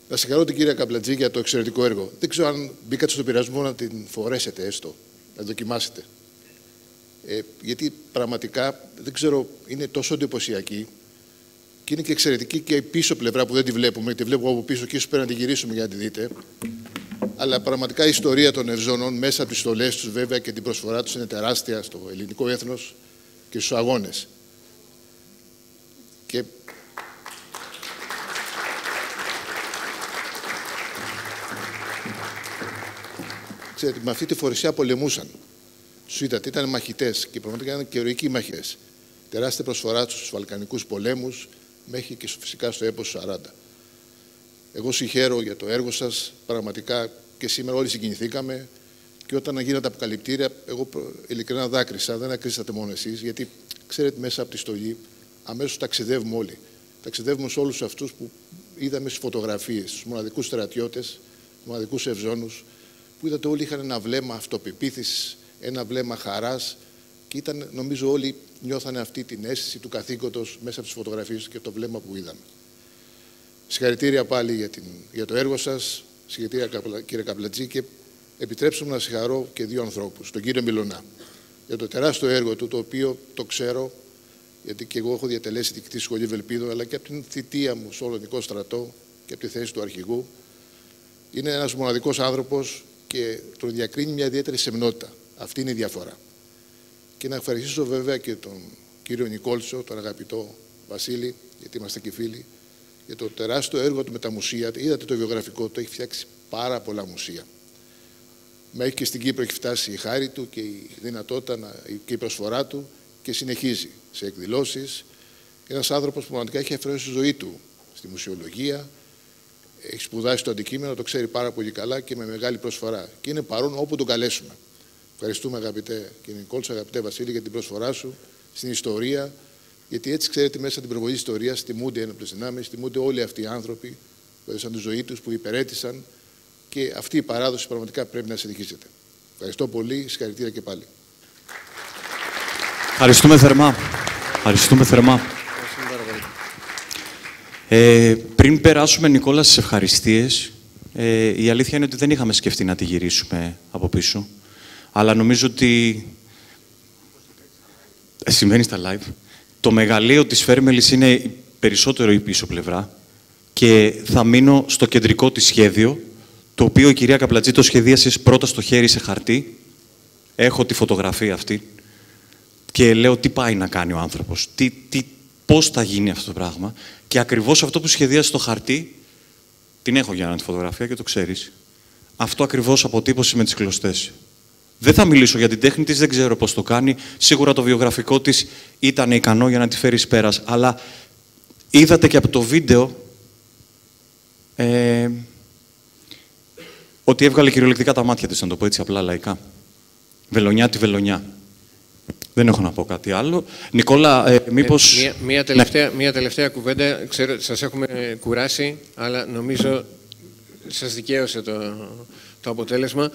Να συγχαρώ την κυρία Καπλατζή για το εξαιρετικό έργο. Δεν ξέρω αν μπήκατε στο πειρασμό να την φορέσετε έστω, να δοκιμάσετε. Γιατί πραγματικά, δεν ξέρω, είναι τόσο εντυπωσιακή και είναι και εξαιρετική και η πίσω πλευρά που δεν τη βλέπουμε, τη βλέπω από πίσω και ίσως πρέπει να τη γυρίσουμε για να τη δείτε. Αλλά πραγματικά η ιστορία των Ευζώνων μέσα από τις στολές τους βέβαια και την προσφορά τους είναι τεράστια στο ελληνικό έθνος και στους αγώνες. Και ξέρετε, με αυτή τη φορεσιά πολεμούσαν. Τους είδατε, ήταν μαχητές και πραγματικά ήταν και ηρωικοί μαχητές. Τεράστια προσφορά τους στους Βαλκανικούς πολέμους, μέχρι και φυσικά στο έπος 40. Εγώ συγχαίρω για το έργο σας, πραγματικά και σήμερα όλοι συγκινηθήκαμε και όταν γίνανε τα αποκαλυπτήρια, εγώ ειλικρινά δάκρυσα, δεν ακρίσατε μόνο εσείς, γιατί ξέρετε μέσα από τη στολή αμέσως ταξιδεύουμε όλοι. Ταξιδεύουμε σε όλους αυτούς που είδαμε στις φωτογραφίες, στους μοναδικούς στρατιώτες, στους μοναδικούς ευζώνους, που είδατε όλοι είχαν ένα βλέμμα αυτοπεποίθησης, ένα βλέμμα χαράς και ήταν, νομίζω όλοι νιώθανε αυτή την αίσθηση του καθήκοντος μέσα από τις φωτογραφίες και το βλέμμα που είδαμε. Συγχαρητήρια πάλι για το έργο σας, συγχαρητήρια κύριε Καπλατζή και επιτρέψτε μου να συγχαρώ και δύο ανθρώπους, τον κύριο Μιλωνά, για το τεράστιο έργο του, το οποίο το ξέρω, γιατί και εγώ έχω διατελέσει διοικητή σχολή Βελπίδων, αλλά και από την θητεία μου στο Ελληνικό στρατό και από τη θέση του αρχηγού. Είναι ένας μοναδικός άνθρωπος και τον διακρίνει μια ιδιαίτερη σεμνότητα. Αυτή είναι η διαφορά. Και να ευχαριστήσω βέβαια και τον κύριο Νικόλσο, τον αγαπητό Βασίλη, γιατί είμαστε και φίλοι, για το τεράστιο έργο του με τα μουσεία. Είδατε το βιογραφικό του, έχει φτιάξει πάρα πολλά μουσεία. Μέχρι και στην Κύπρο έχει φτάσει η χάρη του και η δυνατότητα και η προσφορά του και συνεχίζει σε εκδηλώσεις. Ένας άνθρωπος που πραγματικά έχει αφιερώσει τη ζωή του στη μουσιολογία, έχει σπουδάσει το αντικείμενο, το ξέρει πάρα πολύ καλά και με μεγάλη προσφορά. Και είναι παρόν όπου τον καλέσουμε. Ευχαριστούμε αγαπητέ κύριε Νικόλσο, αγαπητέ Βασίλη, για την προσφορά σου στην ιστορία. Γιατί έτσι ξέρετε, μέσα στην προβολή της ιστορίας τιμούνται οι ένοπλες δυνάμεις, τιμούνται όλοι αυτοί οι άνθρωποι που έδωσαν τη ζωή τους, που υπερέτησαν και αυτή η παράδοση πραγματικά πρέπει να συνεχίζεται. Ευχαριστώ πολύ, συγχαρητήρια και πάλι. Ευχαριστούμε θερμά. Ευχαριστούμε θερμά. Πριν περάσουμε, Νικόλα, στις ευχαριστίες, η αλήθεια είναι ότι δεν είχαμε σκεφτεί να τη γυρίσουμε από πίσω. Αλλά νομίζω ότι συμβαίνει στα live. Το μεγαλείο της Φέρμελης είναι περισσότερο η πίσω πλευρά και θα μείνω στο κεντρικό της σχέδιο, το οποίο η κυρία Καπλατζή το σχεδίασε πρώτα στο χέρι σε χαρτί. Έχω τη φωτογραφία αυτή και λέω τι πάει να κάνει ο άνθρωπος, πώς θα γίνει αυτό το πράγμα. Και ακριβώς αυτό που σχεδίασε στο χαρτί, την έχω για τη φωτογραφία και το ξέρεις. Αυτό ακριβώς αποτύπωσε με τις κλωστές. Δεν θα μιλήσω για την τέχνη της, δεν ξέρω πώς το κάνει. Σίγουρα το βιογραφικό της ήταν ικανό για να τη φέρει πέρας. Αλλά είδατε και από το βίντεο ότι έβγαλε κυριολεκτικά τα μάτια της, να το πω έτσι απλά λαϊκά. Βελονιά τη βελονιά. Δεν έχω να πω κάτι άλλο. Νικόλα, μήπως... Μία τελευταία κουβέντα. Ξέρω, σας έχουμε κουράσει, αλλά νομίζω σας δικαίωσε το αποτέλεσμα.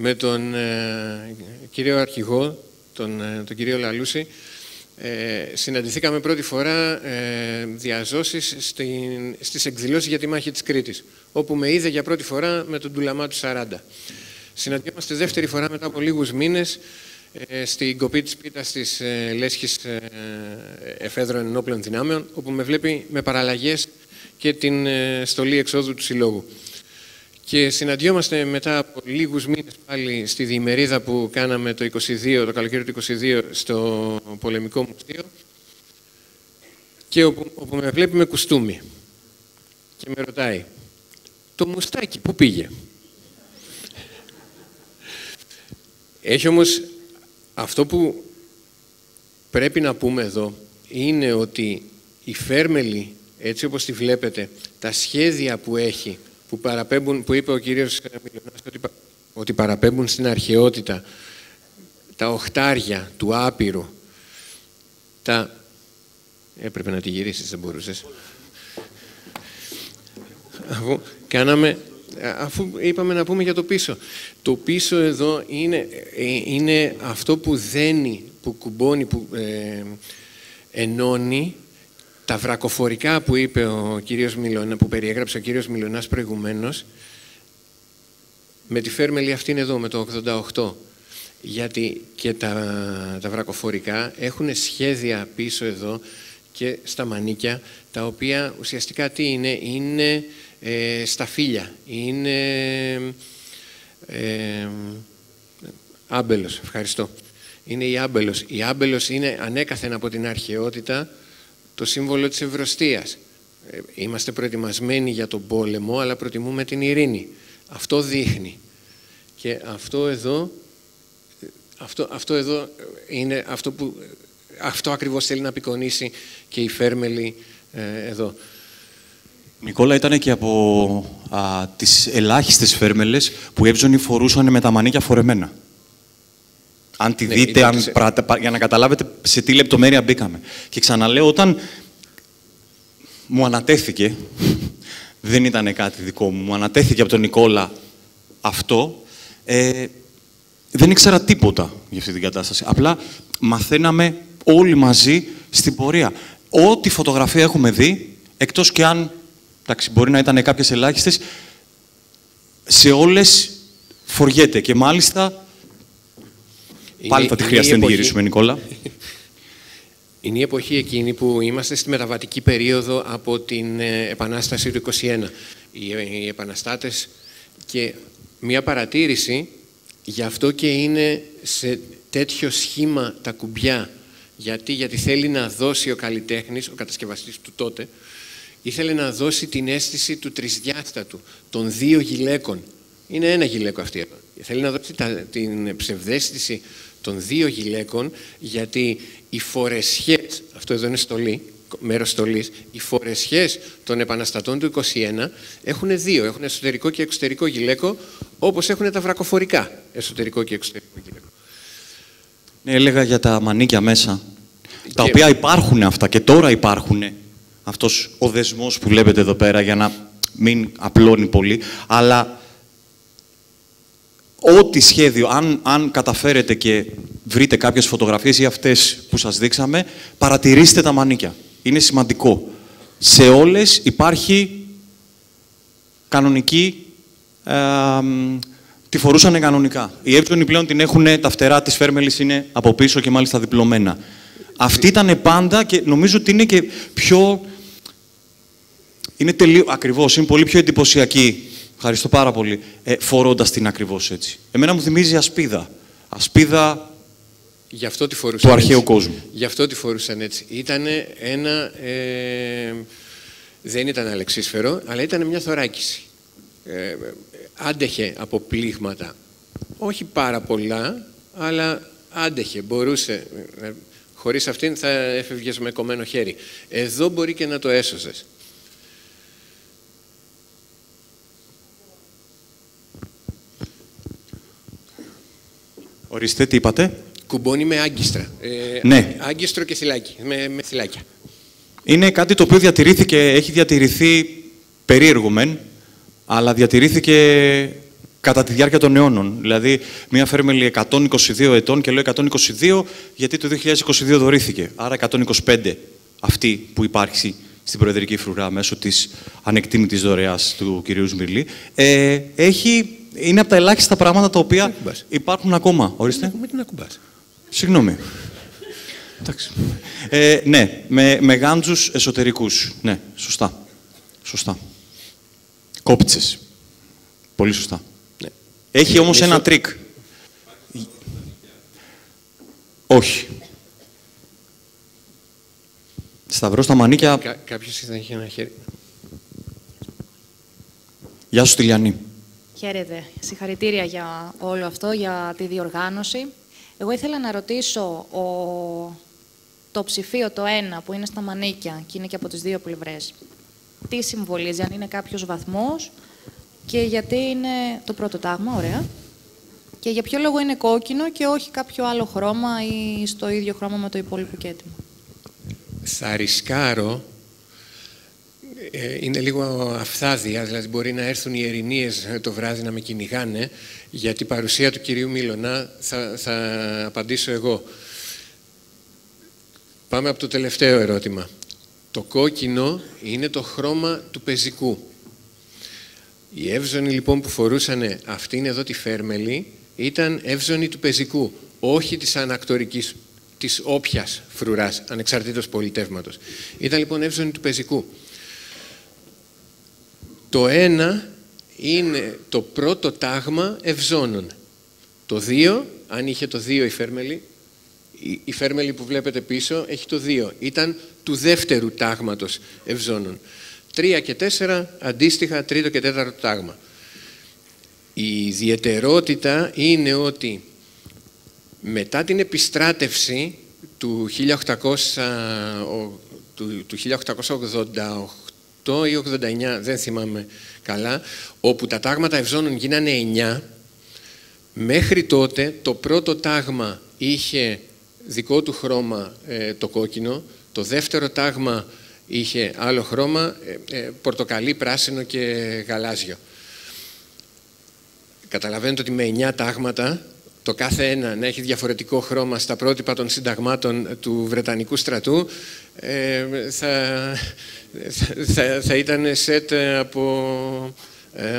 Με τον κύριο Αρχηγό, τον κύριο Λαλούση, συναντηθήκαμε πρώτη φορά διαζώσεις στις εκδηλώσεις για τη μάχη της Κρήτης, όπου με είδε για πρώτη φορά με τον Ντουλαμά του 40. Συναντιόμαστε δεύτερη φορά μετά από λίγους μήνες στην κοπή της πίτας της Λέσχης Εφέδρων Ενόπλων Δυνάμεων, όπου με βλέπει με παραλλαγές και την στολή εξόδου του Συλλόγου. Και συναντιόμαστε μετά από λίγους μήνες πάλι στη διημερίδα που κάναμε το καλοκαίρι του 22 στο Πολεμικό Μουσείο και όπου με βλέπει με κουστούμι και με ρωτάει «Το μουστάκι πού πήγε?» Έχει όμως αυτό που πρέπει να πούμε εδώ είναι ότι η Φέρμελη, έτσι όπως τη βλέπετε, τα σχέδια που έχει, που είπε ο κύριος Μιλωνάς ότι παραπέμπουν στην αρχαιότητα, τα οχτάρια του άπειρου, Έπρεπε να τη γυρίσεις, δεν μπορούσες. Αφού είπαμε να πούμε για το πίσω. Το πίσω εδώ είναι αυτό που δένει, που κουμπώνει, που ενώνει τα βρακοφορικά που είπε ο κύριος που περιέγραψε ο κύριος Μιλωνάς προηγουμένως, με τη Φέρμελη αυτήν εδώ, με το 88. Γιατί και τα βρακοφορικά έχουν σχέδια πίσω εδώ και στα μανίκια, τα οποία ουσιαστικά τι είναι σταφύλια, είναι άμπελος, ευχαριστώ. Είναι η άμπελος. Η άμπελος είναι ανέκαθεν από την αρχαιότητα το σύμβολο της ευρωστίας. Είμαστε προετοιμασμένοι για τον πόλεμο, αλλά προτιμούμε την ειρήνη. Αυτό δείχνει. Και αυτό εδώ είναι αυτό ακριβώς θέλει να απεικονίσει και η Φέρμελη εδώ. Νικόλα, ήταν και από τις ελάχιστες Φέρμελες που οι Εύζωνοι φορούσαν με τα μανίκια φορεμένα. Αν τη δείτε, για να καταλάβετε σε τι λεπτομέρεια μπήκαμε. Και ξαναλέω, όταν μου ανατέθηκε, δεν ήταν κάτι δικό μου, μου ανατέθηκε από τον Νικόλα αυτό, δεν ήξερα τίποτα για αυτή την κατάσταση. Απλά μαθαίναμε όλοι μαζί στην πορεία. Ό,τι φωτογραφία έχουμε δει, εκτός και αν, εντάξει, μπορεί να ήταν κάποιες ελάχιστες, σε όλες φοριέται. Και μάλιστα, πάλι θα τη χρειαστεί να τη γυρίσουμε, Νικόλα. Είναι η εποχή εκείνη που είμαστε στη μεταβατική περίοδο από την Επανάσταση του 1921. Οι επαναστάτες, και μια παρατήρηση, γι' αυτό και είναι σε τέτοιο σχήμα τα κουμπιά. Γιατί θέλει να δώσει ο καλλιτέχνης, ο κατασκευαστής του τότε, ήθελε να δώσει την αίσθηση του τρισδιάστατου, των δύο γυλαίκων. Είναι ένα γυλαίκο αυτή εδώ. Θέλει να δώσει την ψευδαίσθηση των δύο γυλαίκων, γιατί οι φορεσιές, αυτό εδώ είναι στολή, μέρος στολής, οι φορεσιές των επαναστατών του 1921 έχουν δύο, έχουν εσωτερικό και εξωτερικό γυλαίκο, όπως έχουν τα βρακοφορικά, εσωτερικό και εξωτερικό γυλαίκο. Ναι, έλεγα για τα μανίκια μέσα, τα οποία υπάρχουν αυτά και τώρα υπάρχουν. Αυτός ο δεσμός που βλέπετε εδώ πέρα, για να μην απλώνει πολύ, αλλά ό,τι σχέδιο, αν καταφέρετε και βρείτε κάποιες φωτογραφίες ή αυτές που σας δείξαμε, παρατηρήστε τα μανίκια. Είναι σημαντικό. Σε όλες υπάρχει κανονική, τη φορούσαν κανονικά. Οι Εύζωνοι πλέον την έχουν, τα φτερά της Φέρμελης είναι από πίσω και μάλιστα διπλωμένα. Αυτή ήταν πάντα και νομίζω ότι είναι και πιο... Ακριβώς, είναι πολύ πιο εντυπωσιακή. Ευχαριστώ πάρα πολύ. Φορώντας την ακριβώς έτσι. Εμένα μου θυμίζει ασπίδα. Ασπίδα του αρχαίου κόσμου. Γι' αυτό τη φορούσαν έτσι. Ήταν ένα... δεν ήταν αλεξίσφαιρο, αλλά ήταν μια θωράκιση. Άντεχε από πλήγματα. Όχι πάρα πολλά, αλλά άντεχε. Μπορούσε. Χωρίς αυτήν θα έφευγες με κομμένο χέρι. Εδώ μπορεί και να το έσωζες. Ορίστε, τι είπατε? Κουμπώνει με άγκιστρα. Ναι. Άγκιστρο και θυλάκι, με θυλάκια. Είναι κάτι το οποίο έχει διατηρηθεί περίεργο μεν, αλλά διατηρήθηκε κατά τη διάρκεια των αιώνων. Δηλαδή, μια Φέρμελη 122 ετών, και λέω 122 γιατί το 2022 δωρήθηκε. Άρα 125 αυτή που υπάρχει στην Προεδρική Φρουρά μέσω της ανεκτήμητης δωρεάς του κυρίου Σμυρλή. Είναι από τα ελάχιστα πράγματα τα οποία υπάρχουν ακόμα. Ορίστε. Με την ακουμπάς. Συγγνώμη. Εντάξει. Ναι, με γάντζους εσωτερικούς. Ναι, σωστά. Σωστά. Κόπιτσες. Πολύ σωστά. Ναι. Έχει όμως ένα τρίκ. Όχι. Σταυρό στα μανίκια... Κάποιος θα έχει ένα χέρι. Γεια σου, Στυλιανή. Χαίρετε. Συγχαρητήρια για όλο αυτό, για τη διοργάνωση. Εγώ ήθελα να ρωτήσω, το ψηφίο το 1 που είναι στα μανίκια και είναι και από τις δύο πλευρές, τι συμβολίζει, αν είναι κάποιος βαθμός και γιατί είναι το πρώτο τάγμα, ωραία. Και για ποιο λόγο είναι κόκκινο και όχι κάποιο άλλο χρώμα ή στο ίδιο χρώμα με το υπόλοιπο κέντημα. Θα ρισκάρω, είναι λίγο αφθάδια, δηλαδή μπορεί να έρθουν οι ερηνίες το βράδυ να με κυνηγάνε, για την παρουσία του κυρίου Μίλωνα θα απαντήσω εγώ. Πάμε από το τελευταίο ερώτημα. Το κόκκινο είναι το χρώμα του πεζικού. Οι εύζωνοι λοιπόν που φορούσαν αυτήν εδώ τη φέρμελη ήταν εύζωνοι του πεζικού, όχι της ανακτορικής, της όποιας φρουράς, ανεξαρτήτως πολιτεύματος. Ήταν λοιπόν εύζωνοι του πεζικού. Το 1 είναι το πρώτο τάγμα ευζώνων. Το 2, αν είχε το 2 η φέρμελη που βλέπετε πίσω έχει το 2. Ήταν του δεύτερου τάγματος ευζώνων. 3 και 4 αντίστοιχα τρίτο και τέταρτο τάγμα. Η ιδιαιτερότητα είναι ότι μετά την επιστράτευση του 1888 ή 89, δεν θυμάμαι καλά, όπου τα τάγματα ευζώνων γίνανε 9, μέχρι τότε το πρώτο τάγμα είχε δικό του χρώμα το κόκκινο, το δεύτερο τάγμα είχε άλλο χρώμα, πορτοκαλί, πράσινο και γαλάζιο. Καταλαβαίνετε ότι με 9 τάγματα, το κάθε ένα να έχει διαφορετικό χρώμα στα πρότυπα των συνταγμάτων του Βρετανικού στρατού, θα ήταν σετ από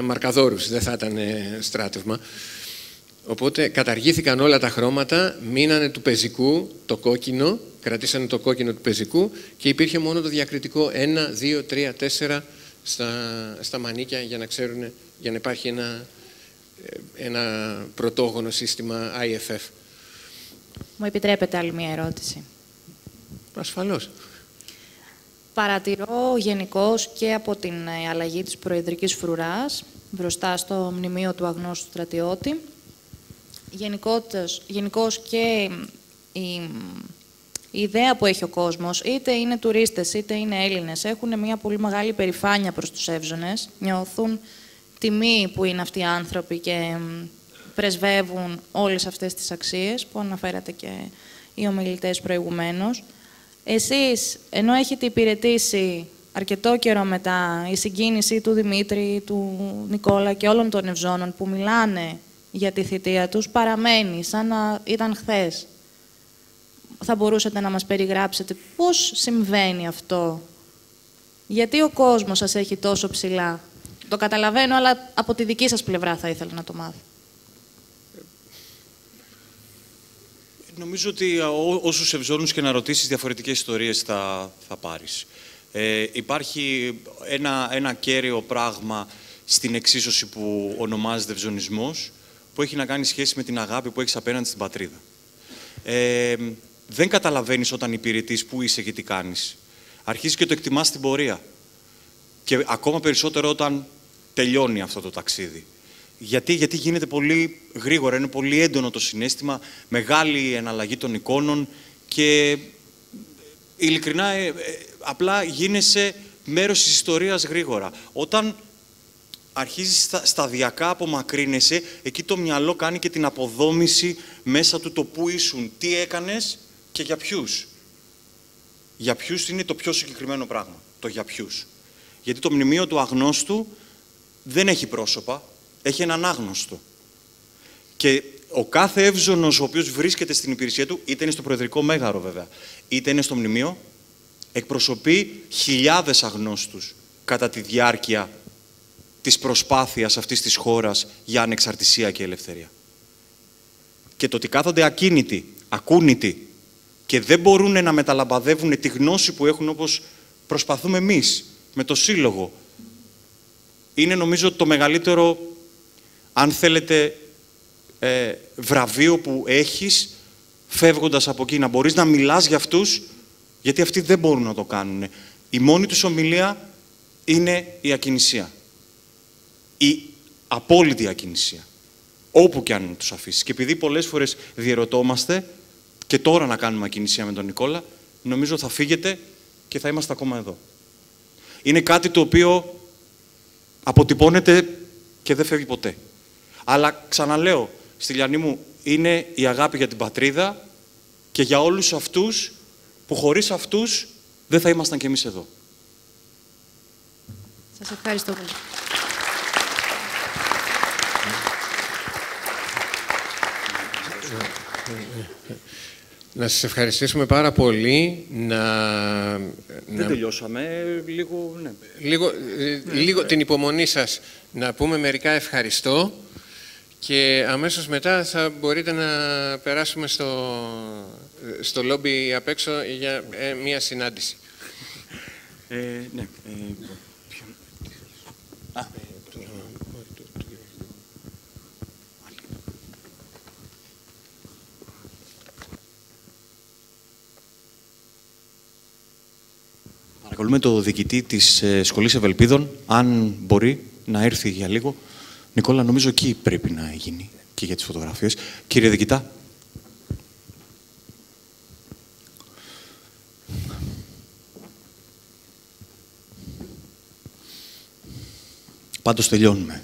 μαρκαδόρους, δεν θα ήταν στράτευμα. Οπότε καταργήθηκαν όλα τα χρώματα, μείνανε του πεζικού, το κόκκινο, κρατήσανε το κόκκινο του πεζικού και υπήρχε μόνο το διακριτικό 1, 2, 3, 4 στα μανίκια για να ξέρουν, για να υπάρχει ένα πρωτόγονο σύστημα IFF. Μου επιτρέπετε άλλη μία ερώτηση? Ασφαλώς. Παρατηρώ γενικώς και από την αλλαγή της προεδρικής φρουράς μπροστά στο μνημείο του αγνώστου στρατιώτη, γενικώς και η ιδέα που έχει ο κόσμος, είτε είναι τουρίστες είτε είναι Έλληνες, έχουν μια πολύ μεγάλη περηφάνεια προς τους εύζωνες, νιώθουν τιμή που είναι αυτοί οι άνθρωποι και πρεσβεύουν όλες αυτές τις αξίες που αναφέρατε και οι ομιλητές προηγουμένως. Εσείς, ενώ έχετε υπηρετήσει αρκετό καιρό μετά, η συγκίνηση του Δημήτρη, του Νικόλα και όλων των ευζώνων που μιλάνε για τη θητεία τους, παραμένει σαν να ήταν χθες. Θα μπορούσατε να μας περιγράψετε πώς συμβαίνει αυτό? Γιατί ο κόσμος σας έχει τόσο ψηλά? Το καταλαβαίνω, αλλά από τη δική σας πλευρά θα ήθελα να το μάθω. Νομίζω ότι όσους ευζώνους και να ρωτήσεις διαφορετικές ιστορίες θα πάρεις. Υπάρχει ένα κέριο πράγμα στην εξίσωση που ονομάζεται ευζωνισμός, που έχει να κάνει σχέση με την αγάπη που έχεις απέναντι στην πατρίδα. Δεν καταλαβαίνεις όταν υπηρετείς πού είσαι και τι κάνεις. Αρχίζεις και το εκτιμάς στην πορεία. Και ακόμα περισσότερο όταν τελειώνει αυτό το ταξίδι. Γιατί γίνεται πολύ γρήγορα, είναι πολύ έντονο το συναίσθημα, μεγάλη εναλλαγή των εικόνων και ειλικρινά απλά γίνεσαι μέρος της ιστορίας γρήγορα. Όταν αρχίζεις σταδιακά απομακρύνεσαι, εκεί το μυαλό κάνει και την αποδόμηση μέσα του το πού ήσουν, τι έκανες και για ποιους. Για ποιους είναι το πιο συγκεκριμένο πράγμα, το για ποιους. Γιατί το μνημείο του αγνώστου δεν έχει πρόσωπα, έχει έναν άγνωστο. Και ο κάθε εύζωνος ο οποίος βρίσκεται στην υπηρεσία του, είτε είναι στο Προεδρικό Μέγαρο βέβαια, είτε είναι στο μνημείο, εκπροσωπεί χιλιάδες αγνώστους κατά τη διάρκεια της προσπάθειας αυτής της χώρας για ανεξαρτησία και ελευθερία. Και το ότι κάθονται ακίνητοι, ακούνητοι και δεν μπορούν να μεταλαμπαδεύουν τη γνώση που έχουν όπως προσπαθούμε εμείς με το Σύλλογο, είναι νομίζω το μεγαλύτερο, αν θέλετε, βραβείο που έχεις φεύγοντας από εκεί. Να μπορείς να μιλάς για αυτούς, γιατί αυτοί δεν μπορούν να το κάνουν. Η μόνη τους ομιλία είναι η ακινησία. Η απόλυτη ακινησία. Όπου και αν τους αφήσεις. Και επειδή πολλές φορές διερωτόμαστε, και τώρα να κάνουμε ακινησία με τον Νικόλα, νομίζω θα φύγετε και θα είμαστε ακόμα εδώ. Είναι κάτι το οποίο αποτυπώνεται και δεν φεύγει ποτέ. Αλλά ξαναλέω, Στυλιανή μου, είναι η αγάπη για την πατρίδα και για όλους αυτούς που χωρίς αυτούς δεν θα ήμασταν κι εμείς εδώ. Σας ευχαριστώ πολύ. Να σας ευχαριστήσουμε πάρα πολύ. Δεν τελειώσαμε. Λίγο, ναι. Λίγο την υπομονή σας να πούμε μερικά ευχαριστώ και αμέσως μετά θα μπορείτε να περάσουμε στο λόμπι απ' έξω για μία συνάντηση. Ναι. Παρακαλούμε το διοικητή της Σχολής Ευελπίδων, αν μπορεί να έρθει για λίγο. Νικόλα, νομίζω εκεί πρέπει να γίνει και για τις φωτογραφίες. Κύριε διοικητά. Πάντως τελειώνουμε.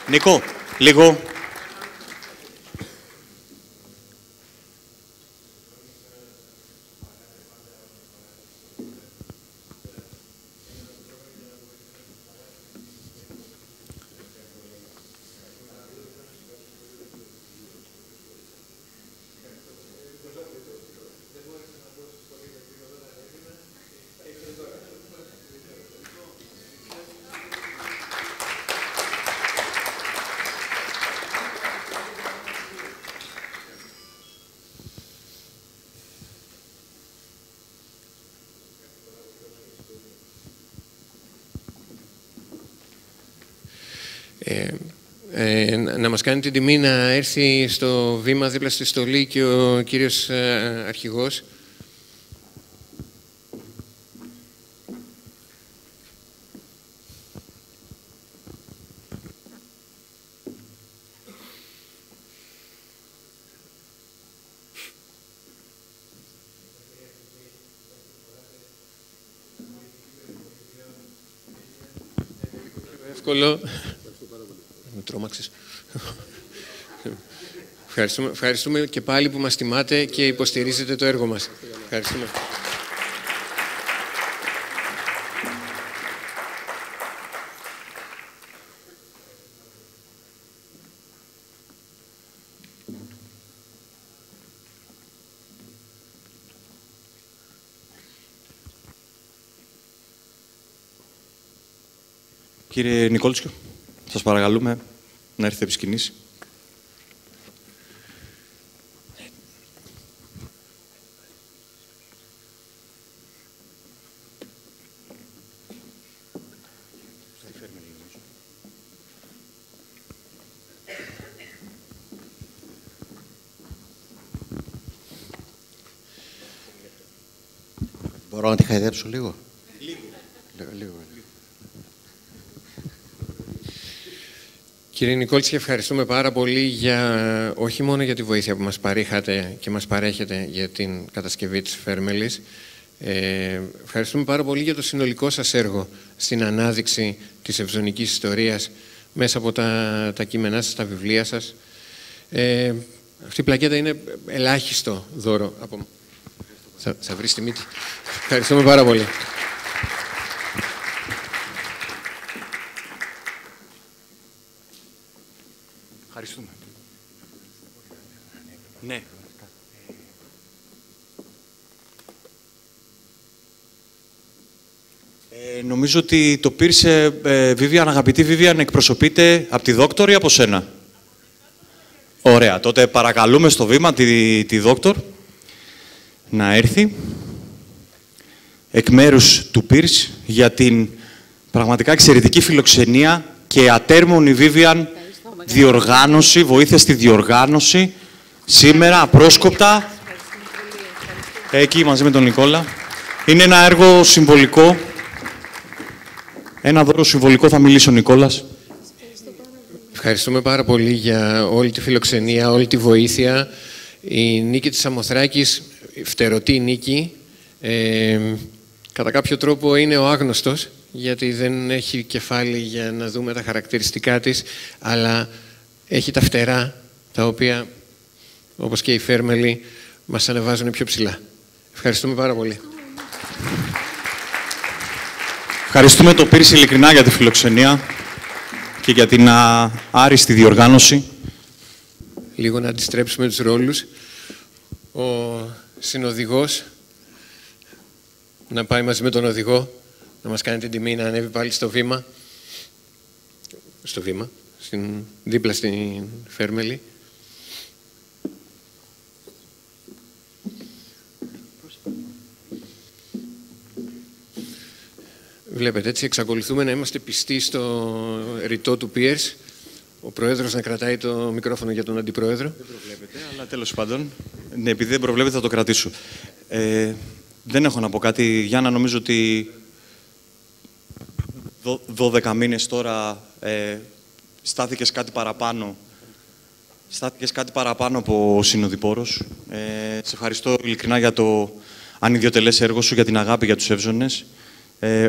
Νίκο, λίγο. Να μας κάνει την τιμή να έρθει στο βήμα δίπλα στη στολή και ο κύριος αρχηγός. Εύκολο. Με τρόμαξες. Ευχαριστούμε και πάλι που μας τιμάτε και υποστηρίζετε το έργο μας. Ευχαριστούμε. Κύριε Νικόλτσιο, σας παρακαλούμε να έρθετε επί σκηνής. Μπορώ να τη χαϊδέψω λίγο. Λίγο. Κύριε Νικόλτση, ευχαριστούμε πάρα πολύ όχι μόνο για τη βοήθεια που μας παρήχατε και μας παρέχετε για την κατασκευή της Φέρμελης. Ευχαριστούμε πάρα πολύ για το συνολικό σας έργο στην ανάδειξη της ευζωνικής ιστορίας μέσα από τα κείμενά σας, τα βιβλία σας. Αυτή η πλακέτα είναι ελάχιστο δώρο από... Θα βρεις τη μύτη. Ευχαριστούμε πάρα πολύ. Ευχαριστούμε. Ναι. Νομίζω ότι το πήρσε, Βίβιαν, αγαπητή Βίβιαν, εκπροσωπείται από τη Δόκτωρ ή από σένα. Ωραία. Τότε παρακαλούμε στο βήμα τη Δόκτωρ να έρθει εκ μέρους του Πύρς για την πραγματικά εξαιρετική φιλοξενία και ατέρμονη Βίβιαν διοργάνωση, βοήθεια στη διοργάνωση σήμερα απρόσκοπτα εκεί μαζί με τον Νικόλα. Είναι ένα έργο συμβολικό, ένα δώρο συμβολικό, θα μιλήσει ο Νικόλας. Ευχαριστούμε πάρα πολύ για όλη τη φιλοξενία, όλη τη βοήθεια. Η νίκη της Σαμοθράκης, φτερωτή νίκη, κατά κάποιο τρόπο είναι ο άγνωστος, γιατί δεν έχει κεφάλι για να δούμε τα χαρακτηριστικά της, αλλά έχει τα φτερά, τα οποία, όπως και οι Φέρμελοι, μας ανεβάζουν πιο ψηλά. Ευχαριστούμε πάρα πολύ. Ευχαριστούμε το Πύρση ειλικρινά για τη φιλοξενία και για την άριστη διοργάνωση. Λίγο να αντιστρέψουμε τους ρόλους. Ο συνοδηγός να πάει μαζί με τον οδηγό, να μας κάνει την τιμή να ανέβει πάλι στο βήμα. Δίπλα στην Φέρμελη. Βλέπετε, έτσι εξακολουθούμε να είμαστε πιστοί στο ρητό του Πίερς. Ο Πρόεδρος να κρατάει το μικρόφωνο για τον Αντιπρόεδρο. Δεν προβλέπετε, αλλά τέλος πάντων, ναι, επειδή δεν προβλέπετε θα το κρατήσω. Δεν έχω να πω κάτι, Γιάννα, νομίζω ότι 12 μήνες τώρα στάθηκες κάτι παραπάνω. Στάθηκες κάτι παραπάνω από συνοδοιπόρος. Σε ευχαριστώ ειλικρινά για το ανιδιοτελές έργο σου, για την αγάπη για τους Εύζωνες.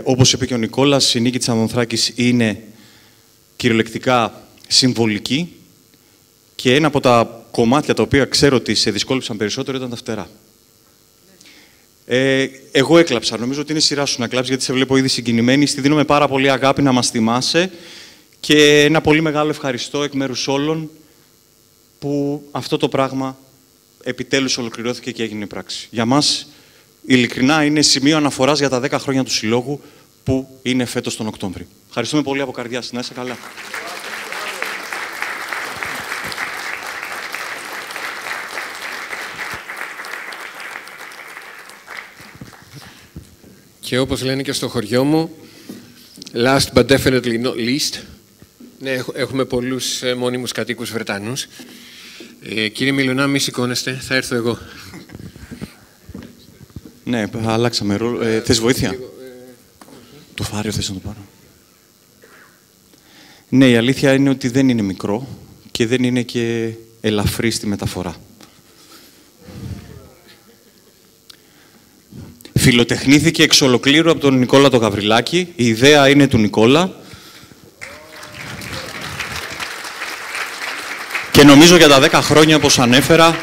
Όπως είπε και ο Νικόλας, η νίκη της Σαμοθράκης είναι κυριολεκτικά συμβολική και ένα από τα κομμάτια τα οποία ξέρω ότι σε δυσκόλεψαν περισσότερο ήταν τα φτερά. Εγώ έκλαψα. Νομίζω ότι είναι σειρά σου να κλάψεις, γιατί σε βλέπω ήδη συγκινημένη. Στη δίνω με πάρα πολύ αγάπη να μας θυμάσαι και ένα πολύ μεγάλο ευχαριστώ εκ μέρους όλων που αυτό το πράγμα επιτέλους ολοκληρώθηκε και έγινε πράξη. Για μας, ειλικρινά, είναι σημείο αναφοράς για τα 10 χρόνια του Συλλόγου που είναι φέτος τον Οκτώβρη. Ευχαριστούμε πολύ από καρδιάς. Να είσαι καλά. Και όπως λένε και στο χωριό μου, last but definitely not least, ναι, έχουμε πολλούς μόνιμους κατοίκους Βρετανούς. Κύριε Μιλωνά, μη σηκώνεστε, θα έρθω εγώ. Ναι, αλλάξαμε ρόλο. Θες βοήθεια? Το φάριο θες να το πάρω? Ναι, η αλήθεια είναι ότι δεν είναι μικρό και δεν είναι και ελαφρύ στη μεταφορά. Φιλοτεχνήθηκε εξ ολοκλήρου από τον Νικόλα το Γαβριλάκη. Η ιδέα είναι του Νικόλα. Και νομίζω για τα 10 χρόνια, όπως ανέφερα,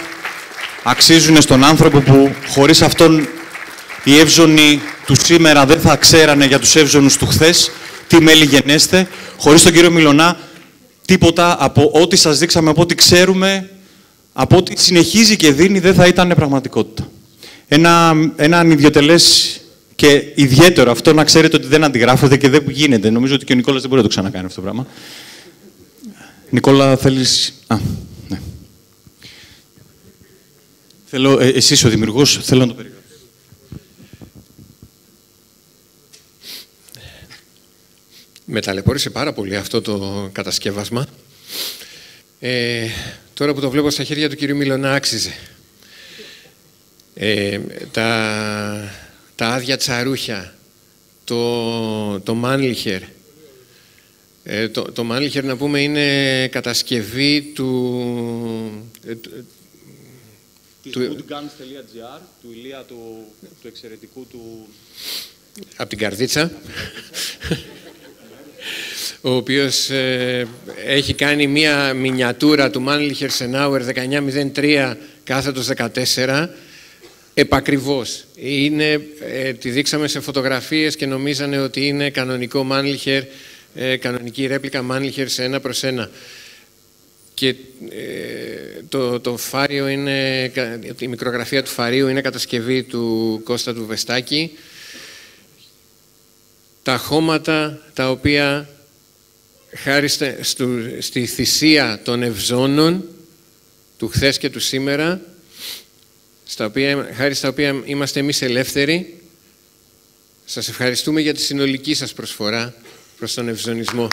αξίζουν στον άνθρωπο που χωρίς αυτόν οι Εύζωνοι του σήμερα δεν θα ξέρανε για τους Εύζωνους του χθες τι μέλη γενέστε. Χωρίς τον κύριο Μιλωνά, τίποτα από ό,τι σας δείξαμε, από ό,τι ξέρουμε, από ό,τι συνεχίζει και δίνει, δεν θα ήταν πραγματικότητα. Ένα ανιδιοτελές και ιδιαίτερο αυτό, να ξέρετε ότι δεν αντιγράφεται και δεν γίνεται. Νομίζω ότι και ο Νικόλας δεν μπορεί να το ξανακάνει αυτό το πράγμα. Νικόλα, θέλεις... Ναι. Εσύ ο δημιουργός, θέλω να το περιγράψεις. Με ταλαιπώρησε πάρα πολύ αυτό το κατασκεύασμα. Τώρα που το βλέπω στα χέρια του κυρίου Μιλωνά, άξιζε. Τα άδεια τσαρούχια, το Μάνλιχερ. Το Μάνλιχερ, να πούμε, είναι κατασκευή του woodguns.gr, του Ηλία του εξαιρετικού του... Από την Καρδίτσα. Ο οποίος έχει κάνει μία μινιατούρα του Mannlicher Senauer 1903 κάθετος 14, επακριβώς. Τη δείξαμε σε φωτογραφίες και νομίζανε ότι είναι κανονικό Mannlicher, κανονική ρέπλικα Mannlicher σε 1:1. Και το φάριο είναι, η μικρογραφία του φαρίου είναι κατασκευή του Κώστα του Βεστάκη. Τα χώματα τα οποία χάρη στη θυσία των Ευζώνων του χθες και του σήμερα, χάρη στα οποία είμαστε εμείς ελεύθεροι, σας ευχαριστούμε για τη συνολική σας προσφορά προς τον ευζωνισμό.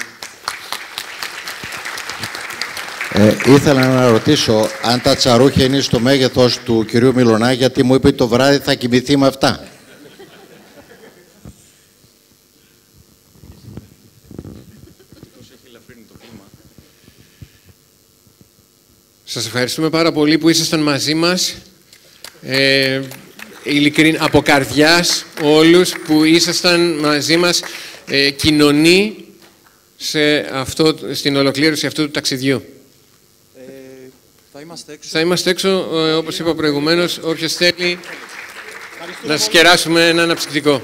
Ήθελα να ρωτήσω αν τα τσαρούχια είναι στο μέγεθος του κυρίου Μιλωνά, γιατί μου είπε το βράδυ θα κοιμηθεί με αυτά. Σας ευχαριστούμε πάρα πολύ που ήσασταν μαζί μας. Ειλικρινά, από καρδιάς όλους που ήσασταν μαζί μας, κοινωνοί στην ολοκλήρωση αυτού του ταξιδιού. Θα είμαστε έξω, όπως είπα προηγουμένως, όποιος θέλει να σας κεράσουμε ένα αναψυκτικό.